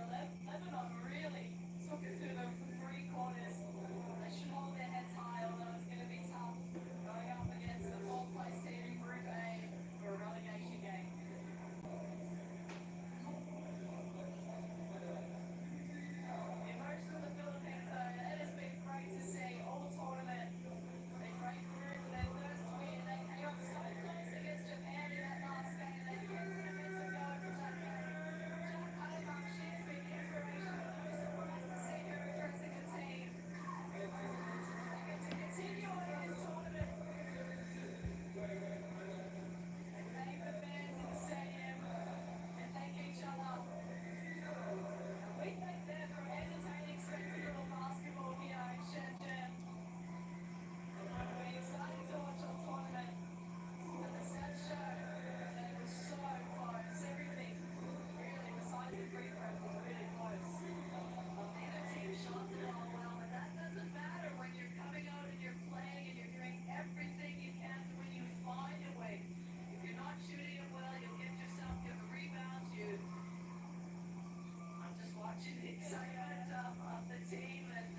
Lebanon really took it to them for three quarters. They should hold their heads high, although it's going to be tough going up against the fourth place team in Group A for a relegation game. The emotion of the Philippines, though, it has been great to see all tournament. They break through for their first win. They came up so close against Japan in that last game. They get the momentum going for that game. Jack Adamar, she has been inspirational. No surprise to see her addressing the team. They get to continue on in this tournament. They thank the fans in the stadium and thank each other. We thank them for entertaining spectacle basketball here in Shenzhen. It'll be exciting to watch our tournament. And the stats show that it was so close. Everything really, besides the free throws, was really close. Neither team shot the ball well, but that doesn't matter when you're coming out and you're playing and you're doing everything you can to win. You find a way. If you're not shooting it well, you'll get yourself your rebounds. I'm just watching the excitement of the team, and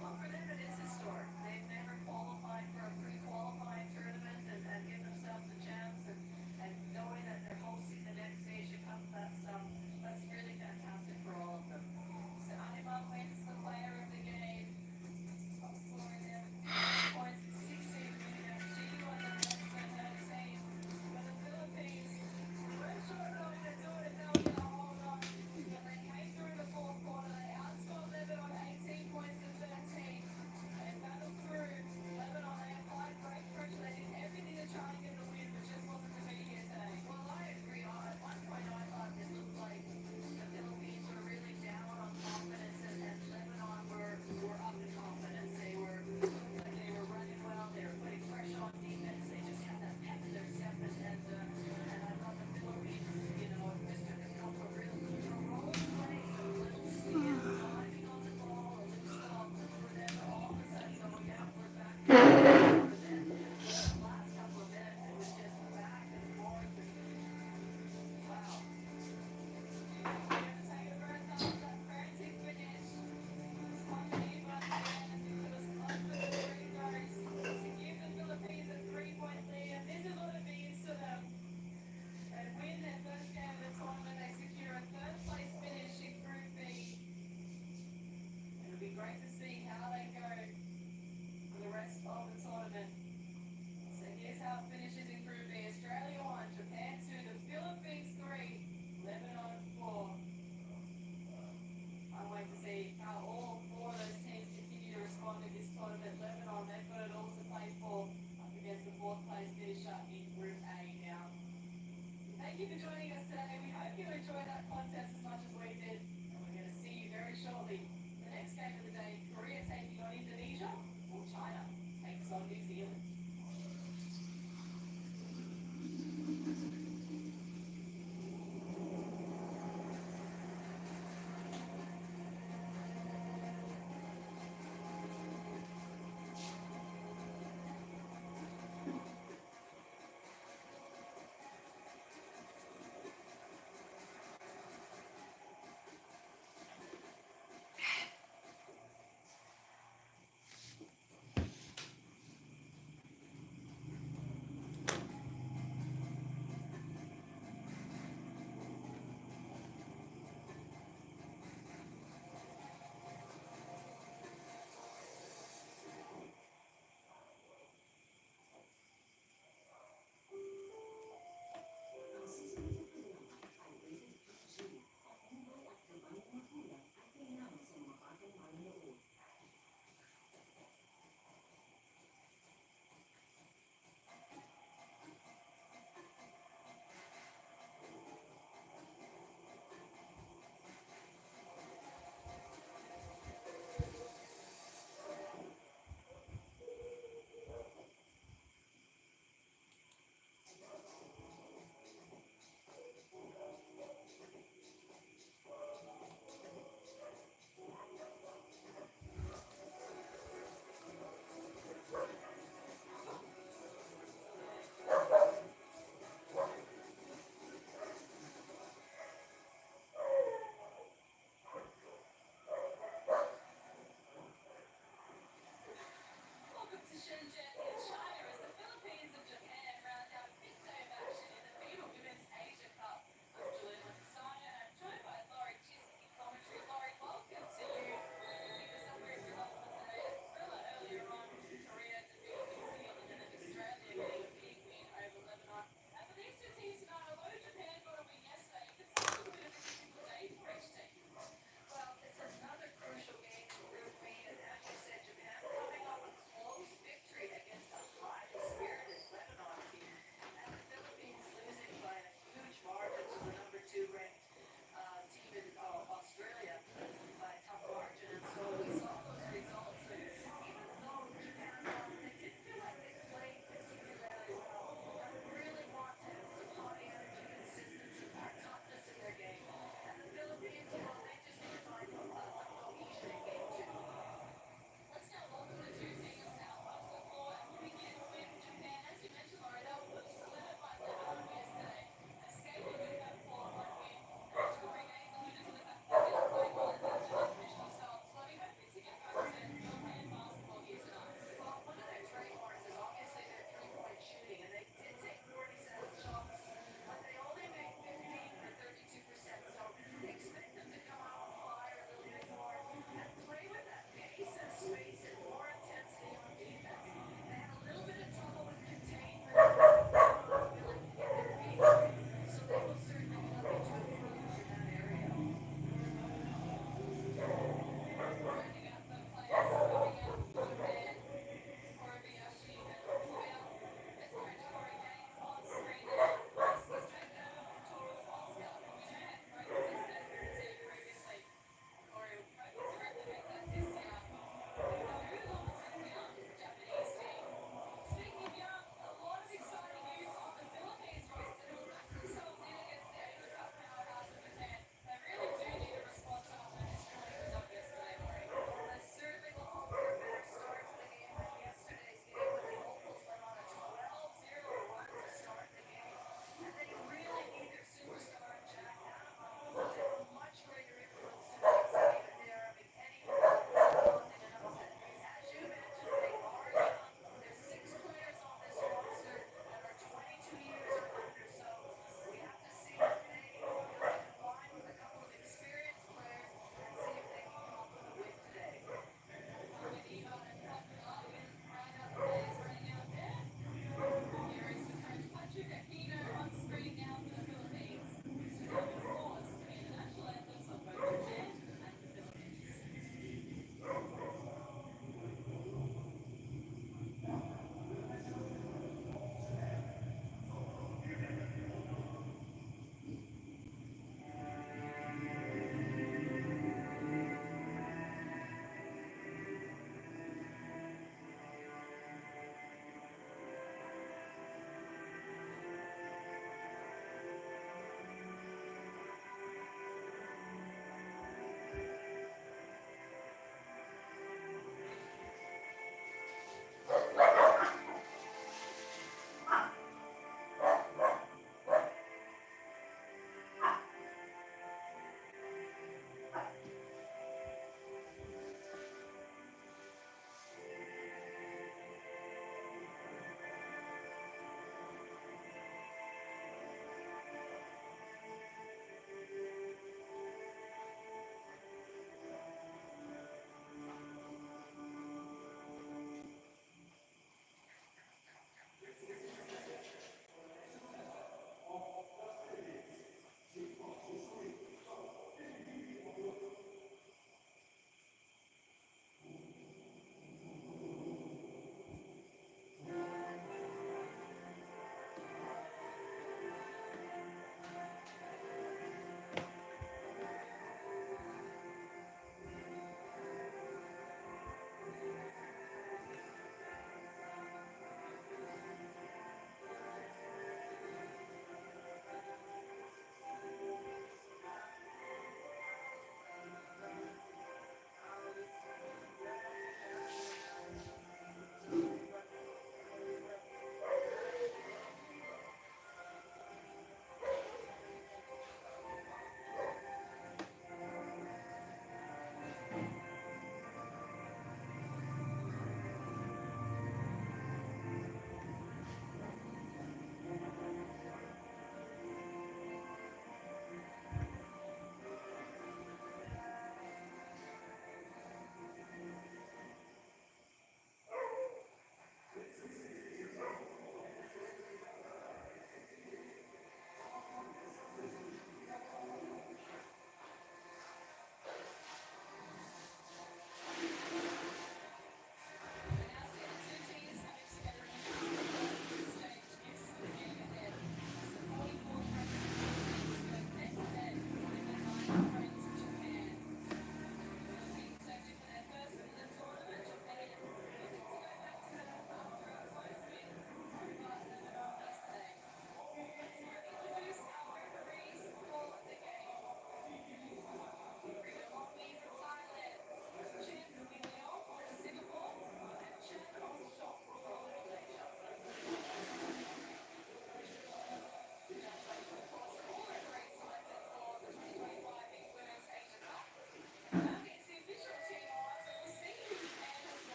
well, for them it is historic. They've never qualified for a pre-qualifying tournament and give themselves a chance, and knowing that they're hosting the next Asia Cup, that's really fantastic for all of them. So Anima wins the player of the game, scoring them points in 16 minutes. She was the best of her team. For the Philippines, we weren't sure they were going to do it if they were going to hold on. But they came through the fourth quarter. They outscored Lebanon 18 points to 13. They battled through. Lebanon, they applied great pressure. They did everything to try and get the win, but just wasn't to be here today. Well, I agree. At one point, I thought it looked like the Philippines were really down on confidence, and Lebanon were up in confidence. They looked like they were running well. They were putting pressure on defense. They just had that pep in their step, and I thought the Philippines, just took a couple of real control plays, a little steal, diving on the ball, a little stop, and then all of a sudden going out, we're back. And then the last couple of minutes, it was just back and forth. Wow. You have to take a breath after that frantic finish. It's funny, but it was close to the free throws to give the Philippines a 3-point lead, and this is what it means to them. They win their first game of the tournament. They secure a third-place finish in Group B. It'll be great to see how they go for the rest of the tournament. So here's how it finishes in Group B. Australia 1, Japan 2, the Philippines 3, Lebanon 4. I wait to see how all four of those teams continue to respond in this tournament. Lebanon, they've got it all to play for up against the fourth-place finisher in Group A now. Thank you for joining us today. We hope you enjoyed that contest as much as we did. And we're going to see you very shortly. The next game of the day, Korea taking on Indonesia, or China takes on New Zealand.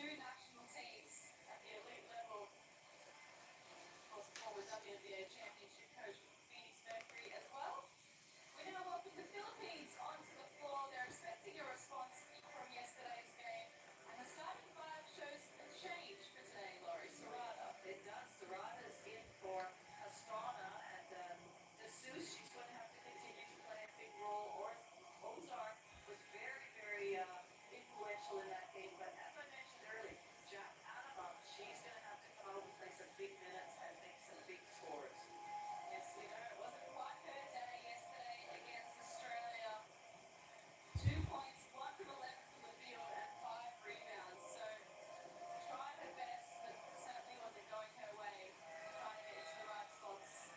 two national teams at the elite level. Of course, former WNBA championship coach Phoenix Mercury as well. We now welcome the Philippines onto the floor. They're expecting a response from yesterday's game. And the starting five shows a change for today, Laurie. Serrata. It does. Serrata's in for Estrada and Jesus. She's going to have to continue to play a big role. Ozark was very, very influential in that game. But as I mentioned earlier, Jack Anabam, she's going to have to come out and play some big minutes and make some big scores. Yes, we know it wasn't quite her day yesterday against Australia. 2 points, 1 from 11 from the field, and 5 rebounds. So tried her best, but certainly wasn't going her way. Trying to get into the right spots.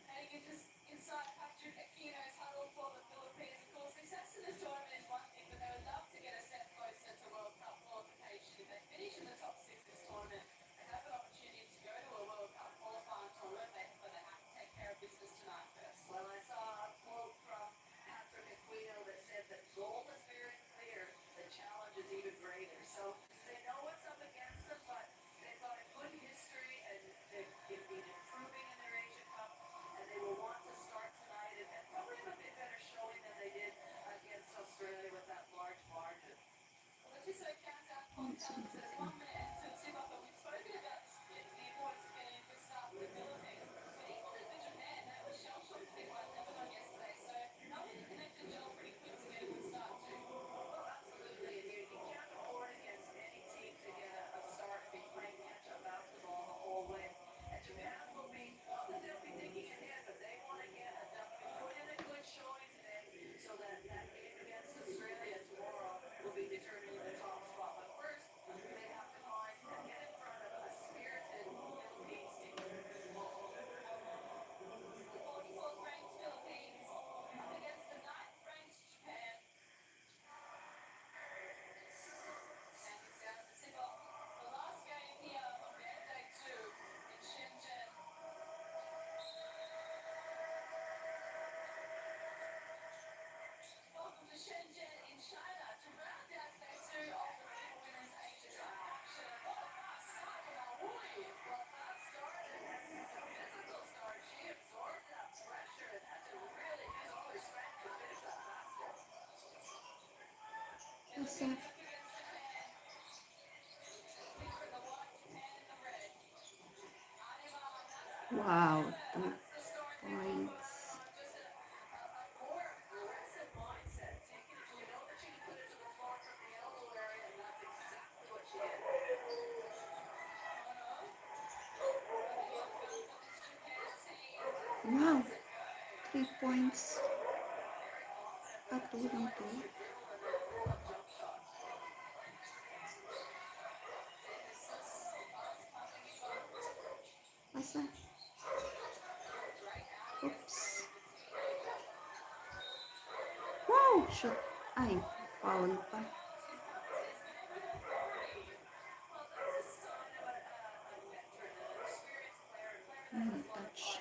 Heading into inside Patrick Aquino's huddle for the Philippines. Of course, success in this tournament is one thing, but they would love to get a step closer to World Cup qualification. If they finish in the top 6 this tournament and have an opportunity to go to a World Cup qualifying tournament, but they have to take care of business tonight first. Well, I saw a quote from Patrick Aquino that said that goal is very clear, the challenge is even greater. So they know what's up against them, but they've got a good history and they've been improving in their Asian Cup, and they will want to start tonight and probably have a bit better showing than they did against Australia with that large margin. Well, let's just countdown on calendar says 1 minute into tip up, but we've spoken about the importance of getting a good start with the Philippines. But equally for Japan, they were shell-shocked they won Lebanon yesterday, so how did the connection gel pretty quick to get a good start too? Well, absolutely. And you can't afford against any team to get a start and be playing catch-up basketball the whole way. And Japan will be, not that they'll be thinking ahead, but they want to put in a good showing today so that that game against Australia tomorrow will be determining the top spot. But first, they have to find and get in front of a spirited Philippines team. The 44th ranked Philippines up against the 9th ranked Japan. And it's down to tip off the last game here on band day 2 in Shenzhen. Welcome to Shenzhen in China to round out day 2 of the FIBA Women's Asia Cup action. And what a fast start from our Wooly. Well, that started as a physical start. She absorbed that pressure and had to really use all her strength to finish that basket. What's that? Philippines up against Japan. We are in the white, Japan in the red. Anima, that's the Wow, that's 2 the start they're points. going for. Just a More aggressive mindset. Taking it, you know that she can put it to the floor from the elbow area, and that's exactly what she did. Wow, 3 points. At 2 lang 2. Asa? Oops. Wow, shot. Ay, foul pa. Touch.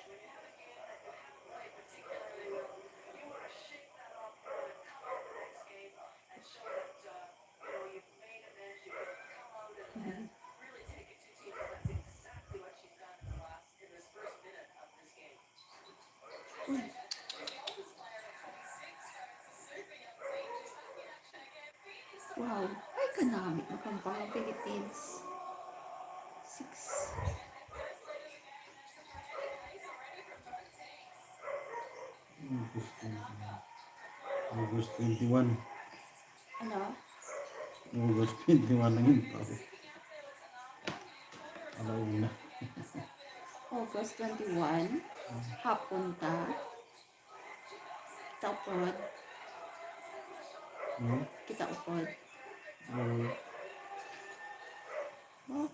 Wow, ay kanami makampang Philippines. 6. August 21. Ano? August 21 lang yun. Alauna. August 21. Hapon ta. Kita upod. Kita upod. Oh,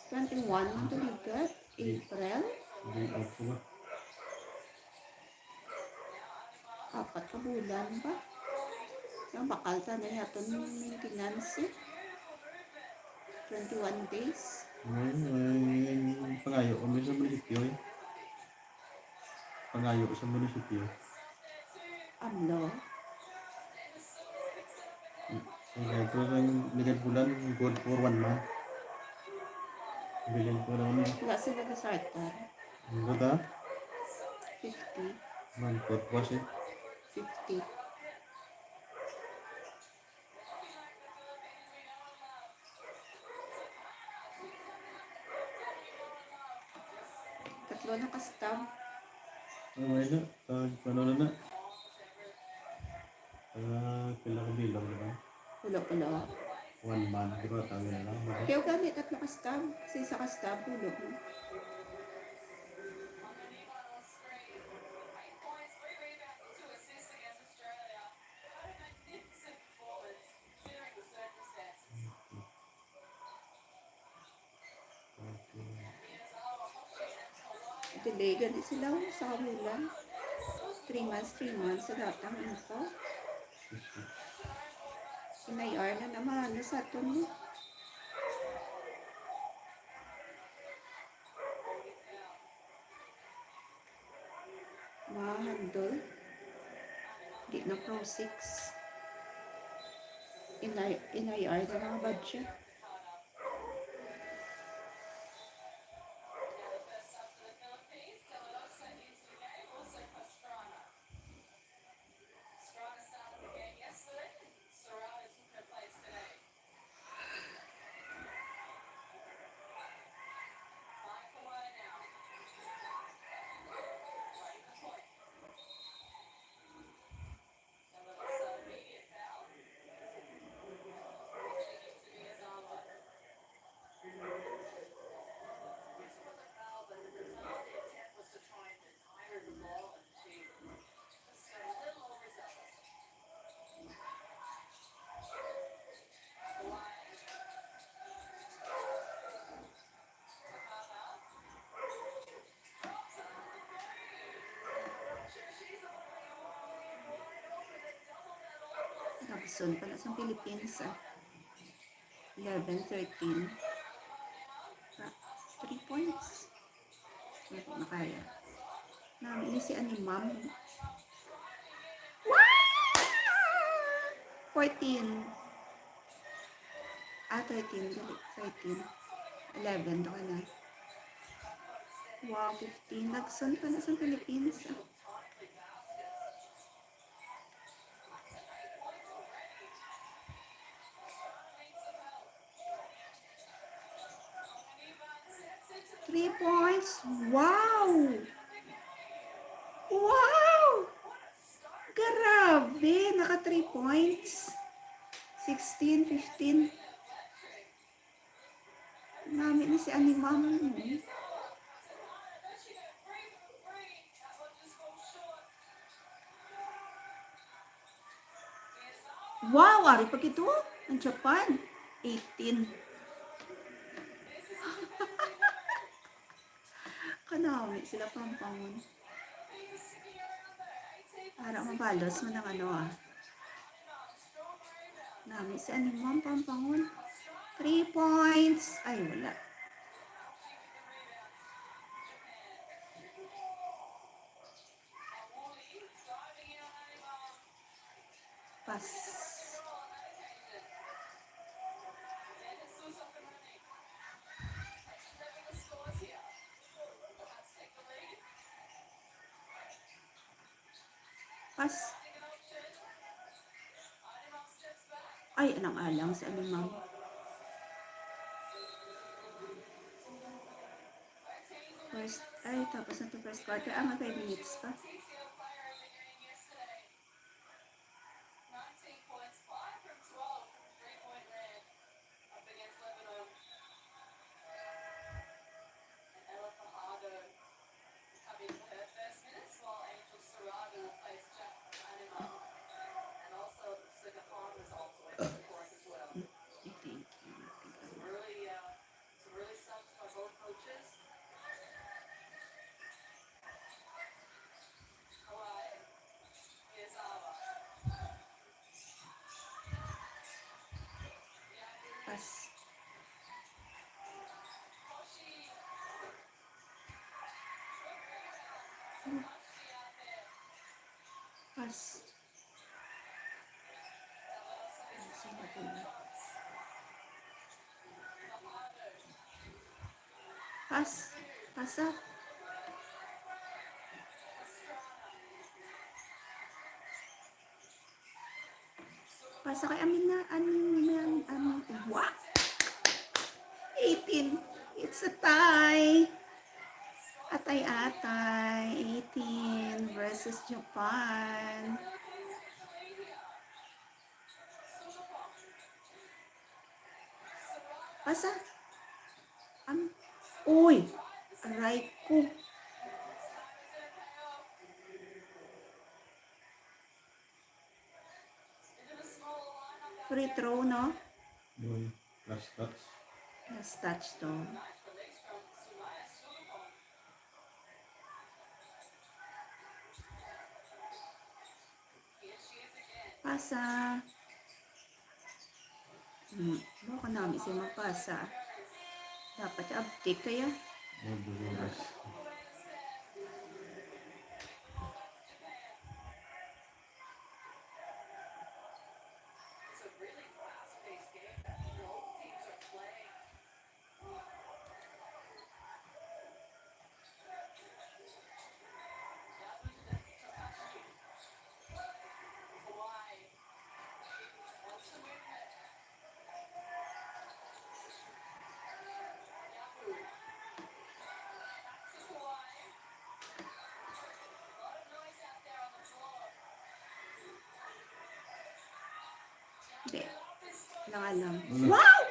21 ang tuligat. April. Hindi ako ba? 4 ka bulan ba? Yung bakal ta na yato ng maintenance eh. 21 days. Ngayon, pangayo kami sa munisipyo eh. Pangayo sa munisipyo. Amlo. Ligad bulan, good for 1 month. Bilhin ko naman yun. Wala sila na starter. Ano ta? 50. Mankot ba siya? 50. Tatlo na ka-stab. Ay na. Ano na na? Pila ka bilang na. Pulo-pulo. 1 month. Di ba? Tawin na lang. Diba? Kaya gamit tatlo ka-stab. Kasi isa ka-stab, pulo. Delay, ganit sila sa kamulan. 3 months, 3 months. Sa lahat ng info. Inayar na naman. Nasa ito mo. Mahandol. Di na Pro 6. Inayar na mga budget. Nagsun pala sa Philippines 11-13. 3 points. Wala po nakaya. Namili si Animam. 14. 13. 13. 11 daw na. Wow, 15. Nagsun pa na sa Philippines. 3 points. Wow! Wow! Grabe! Naka 3 points. 16, 15. Namin na si Animam. Wow! Ari pag ito. Ang Japan. 18. Kanami sila pampangon. Para mabalos mo ng ano Nami si Animam pampangon. 3 points. Ay, wala. Pass. Pass. Ay, anong alang sa Animam. First, ay, tapos na to first quarter. Mga 5 minutes pa. Pass. Pass. Sino ba yun? Pasa. Pasa kay Amin. What? 18. It's a tie. Atay-atay. 18 versus Japan. Pasa. Uy. Aray ko. Free throw, no? Yun. Last touch. Last touch to. Pasa. Baka namin siya magpasa. Dapat update kaya. Madulas. Hindi. Walang alam. Wow!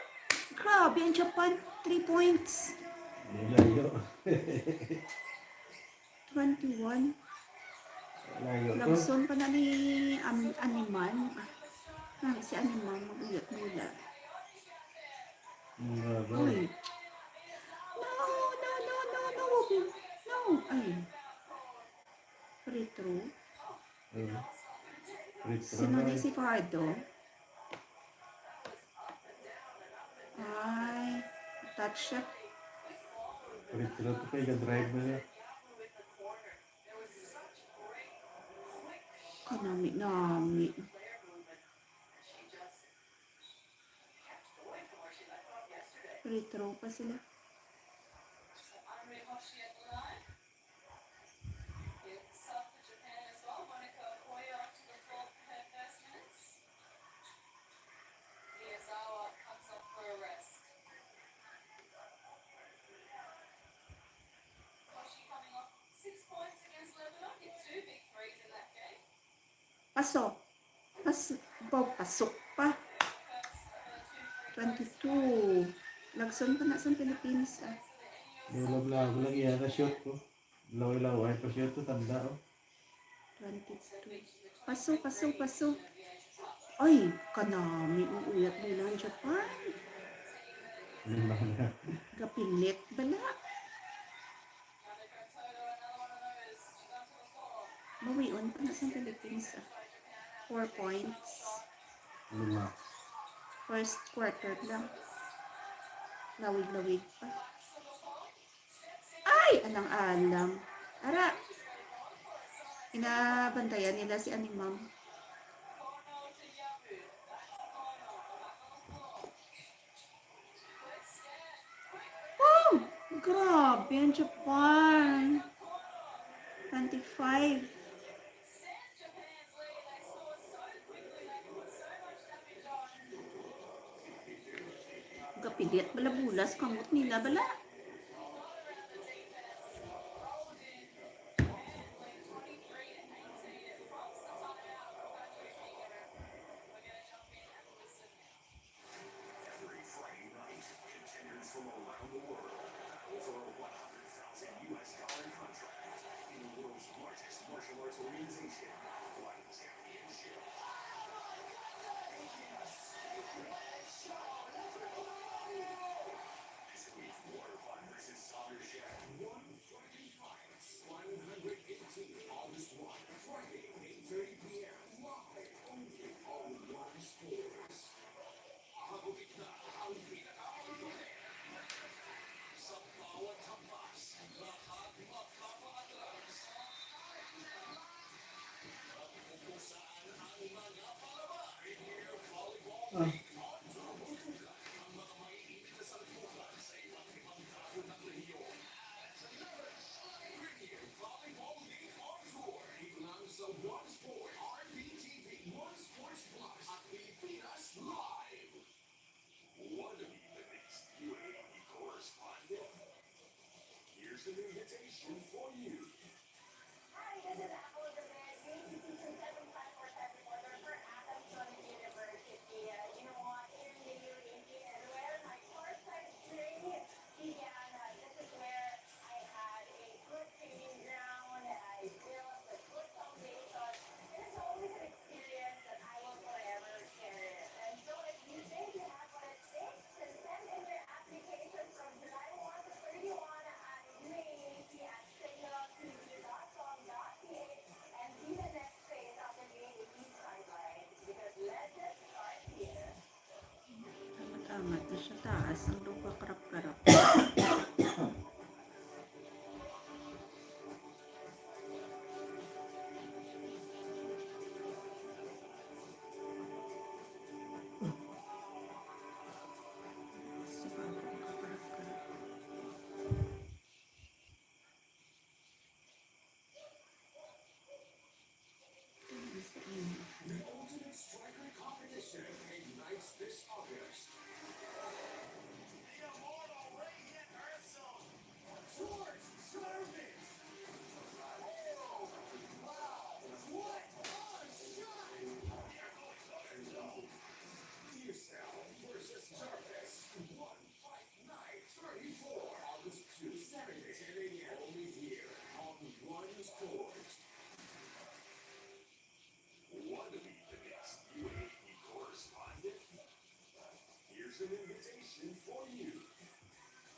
Grabe, ang Japan. 3 points. Layo. 21. Layo to. Lagson pa na ni Animan. Si Animan, mag-uyat-mula. Uy. No. Ay. Free throw. Sino na si Pardo? Ay. Touch shot. Free throw to kaya drive mo na. Kanami. Free throw pa sila. Pasok pa. 22. Lagson pa na sa Pilipinas. Lulaw lang yan na shot ko. Law ay pa shot to tanda oh. 22. Paso. Ay, kanami. Uuyat nila ang Japan. Kapilit bala. Mawion pa na sa Philippines. 4 points. 5. First quarter lang. Lawig pa. Ay! Alang-alang. Ara! Inabantayan nila si Animam. Oh! Grabe ang Japan. 25. Kapilit bala bulas kamot nila bala. Ah, Here's an invitation for you. Hi, this is Apple of the Bears, UAP Season 7 platform reporter for Adamson University. You know what? Here in the UAP and where my courtside training began. This is where I had a good training ground. I built a good foundation. And it's always an experience that I will forever cherish. And so if you think you have what it takes, then send in your application from July 1 to 31 at UAP at signaltv.com.ph and be the next phase of the UAP sideline. Because legends start here. Tama to sa taas. Ang lupa karap-karap. Sa baba, kakarap-karap. Tingnan sa inyo. The Ultimate Striker Competition ignites this August. The immortal Radiant Ursul. George Service. Oh, wow. What a shot. Yusel versus Jarvis. One fight night. 34. August 2, Saturday, 10 a.m. Only here on One Sport. Want to be the next UAP correspondent? Here's an invitation for you.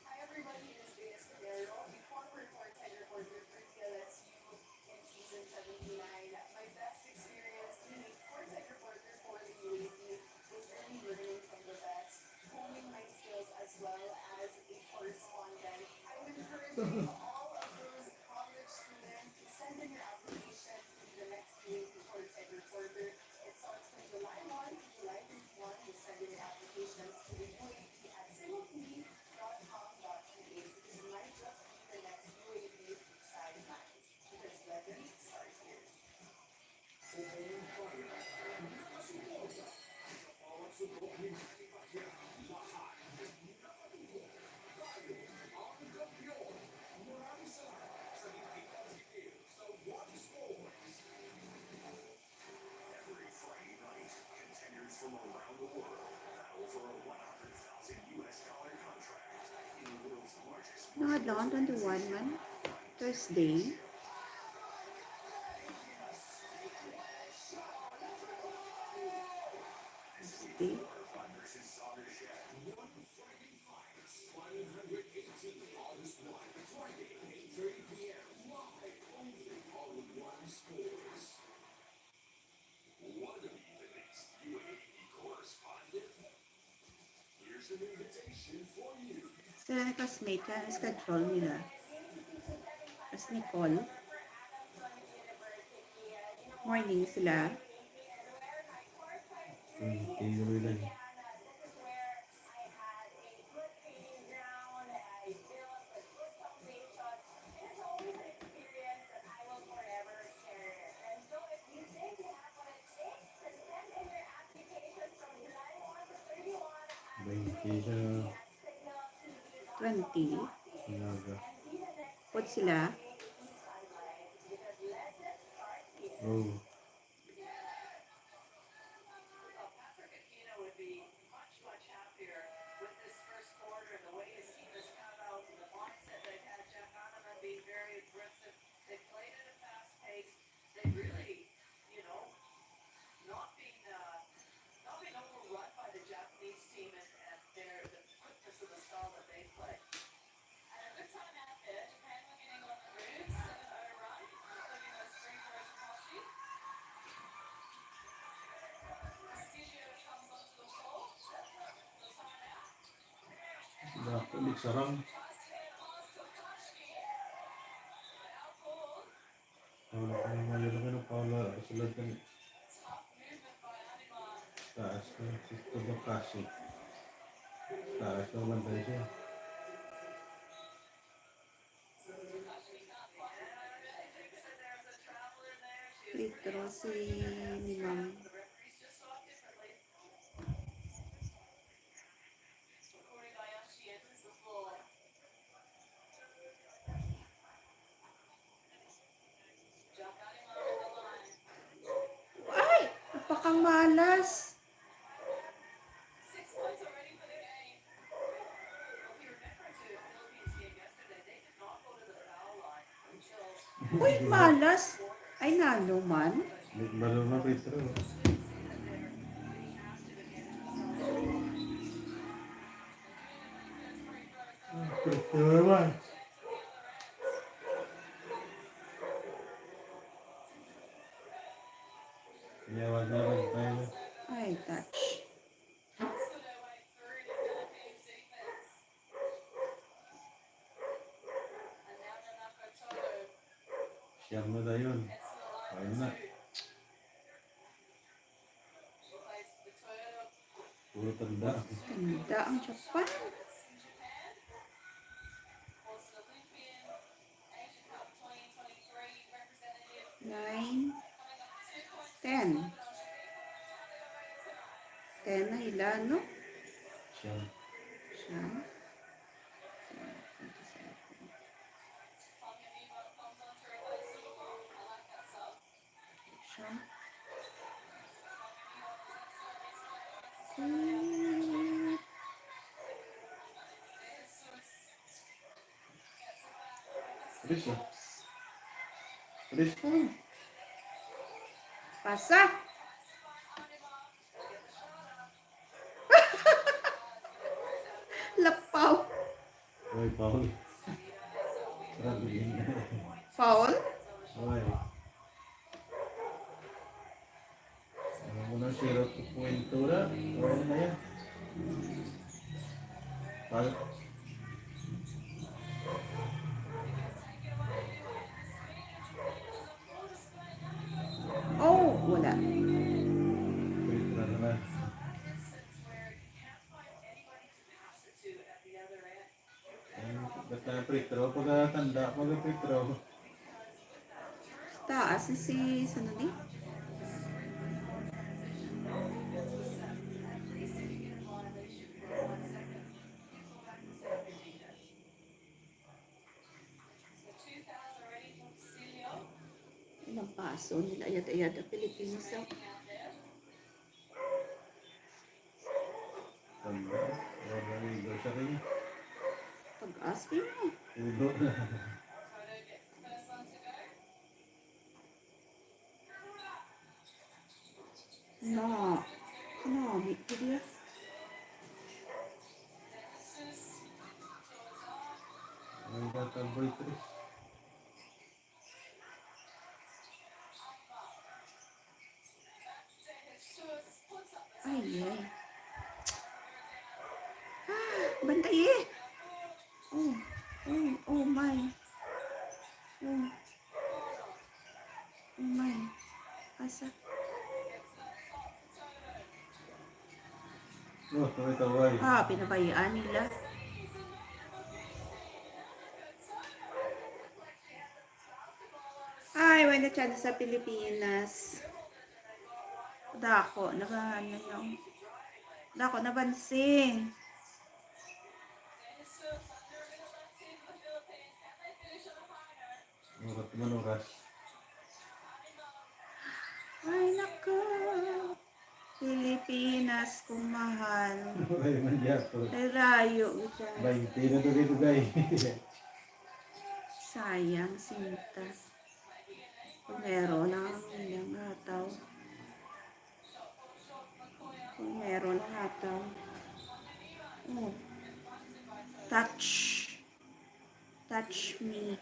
Hi everybody, this is Cadero, the former part-time reporter for CLSU in season 79. My best experience being a part-time reporter for the UAP was really learning from the best, honing my skills as well as a correspondent. I would encourage all of those college students to send in your applications to be the next UAP part-time reporter. It starts from July 1 to July 31. You send in your applications to the UAP at signaltv.com.ph because you might just be the next UAP sidelines because legends start here. Open fire. Nakasuporta. Sa bawat sugot ni Manny Pacquiao. Lahat. Nakatuto. Tayo ang kampiyon. Maraming salamat sa hindi pagtigil sa One Sports. Every Friday night, contenders from around the world battle for a $100,000 contract in the world's largest Nakadlaw 21 man. Thursday. Thursday. versus Sagar Shed. One Friday fights. 118 August 1. Friday, 8:30 p.m. Live only on One Sports. Want to be the next UAP correspondent? Here's an invitation for you. Sila ni classmate ka, schedule nila. As Nicole. Morning sila. tinuloy lang. Sa 20. Ilaga. Put sila. Oh. Patrick Aquino would be much, much happier with this first quarter and the way his team has come out and the mindset they've had. Jeff Hanneman being very aggressive. They played at a fast pace. They really, not being overrun by the Japanese team and the quickness of the style that they play. And a good time out there. Japan looking England the roots. 7-0 run. Including those three frozen hosties. Castillo comes onto the floor. The timeout. Dapat ulit sarang. Tries to get past Tokachi. Out ball. Paula ka naman yun. Paula, sulad ka. Tough movement by Animar. Taas ka. Sito. pagkakasik. Taras naman tayo siya. Free throw si ni Ma'am. Ay! Napakamalas! Uy, malas! Ay, nalo man. Balo na Petro. Petro naman. Yawan na lang tayo. Ay, touch. Siyam na tayo yun. Ayun na. Puro tanda. Tanda ang Japan. Nine. 10. 10 na ilan, no? Siyam. Siyam. Siyam. Alis na. Alis. Pasa. Lapaw. Ay, Paul. Grabe yun. Foul? Ay. Ano mo na, 0.2 na. Kaya na yan. Paul. Oh, wala. Petro naman. Basta Petro, pag tanda, pag Petro. Taas si Sanadi. Ilang paso nila ayad-ayad ang Pilipinas. Tanda. Wala na yung sa kanya. Pag-aspi mo. Ulo na. Na. Kanami. Kaya. Ang tatamboy 3. Ay, ay. Ah, bantay eh. Oh, oh, oh my. Oh. Oh my. Asa. Oh, taway-taway. Ah, pinabayaan nila. Ay, wala chance sa Pilipinas. Dako, ano yung... Dako, nabansing. Murat manuras. Ay, nako. Pilipinas, kung mahal. Ay, manyato. Ay, rayo. 20 na dugay-dugay. Sayang, sinta. Kung meron ang ilang hataw. Kung meron ang hataw. Oh. Touch. Touch me.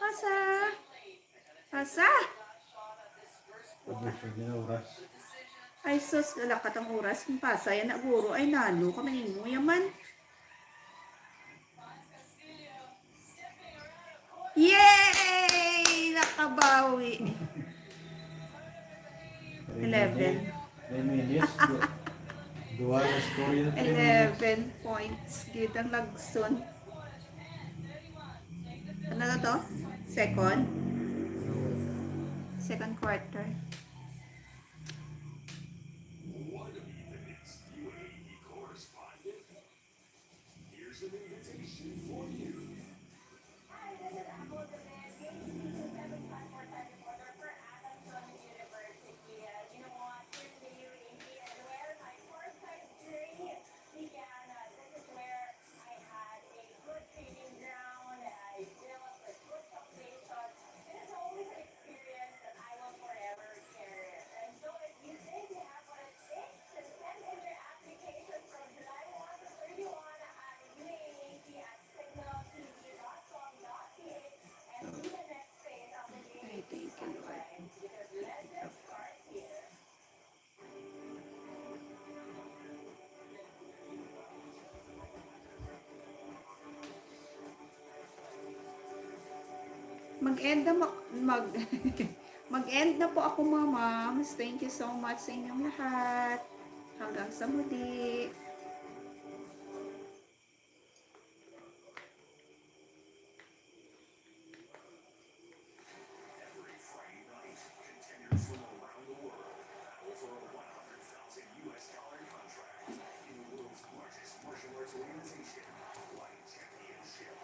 Pasa. Pasa. Tapos yung dinuras. Ay sus, lalakat ang oras. Yung pasaya na guro ay nalo. Kami mo yaman. Yay! Nakabawi. 11. Remedios. Dua na score yun. 11 points. Gid ang lagson. Ano na to? Second? Second quarter. Ay, thank you, Lord. Mag-end na mag-end na po ako, mga moms. Thank you so much sa inyong lahat. Hanggang sa muli. Every Friday night, contenders from around the world battle for a $100,000 contract in the world's largest martial arts organization, Light Championship.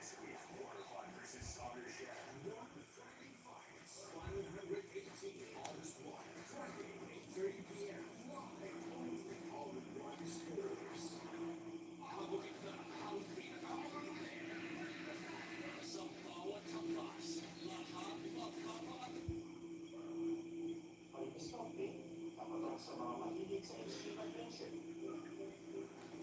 This week, Waterfly versus Sauter Chef. 130 fights, 118, August 1, Friday, 8:30 p.m. Live on the One Sports. Pag-istorte, kapatok sa mga mahilig sa extreme adventure.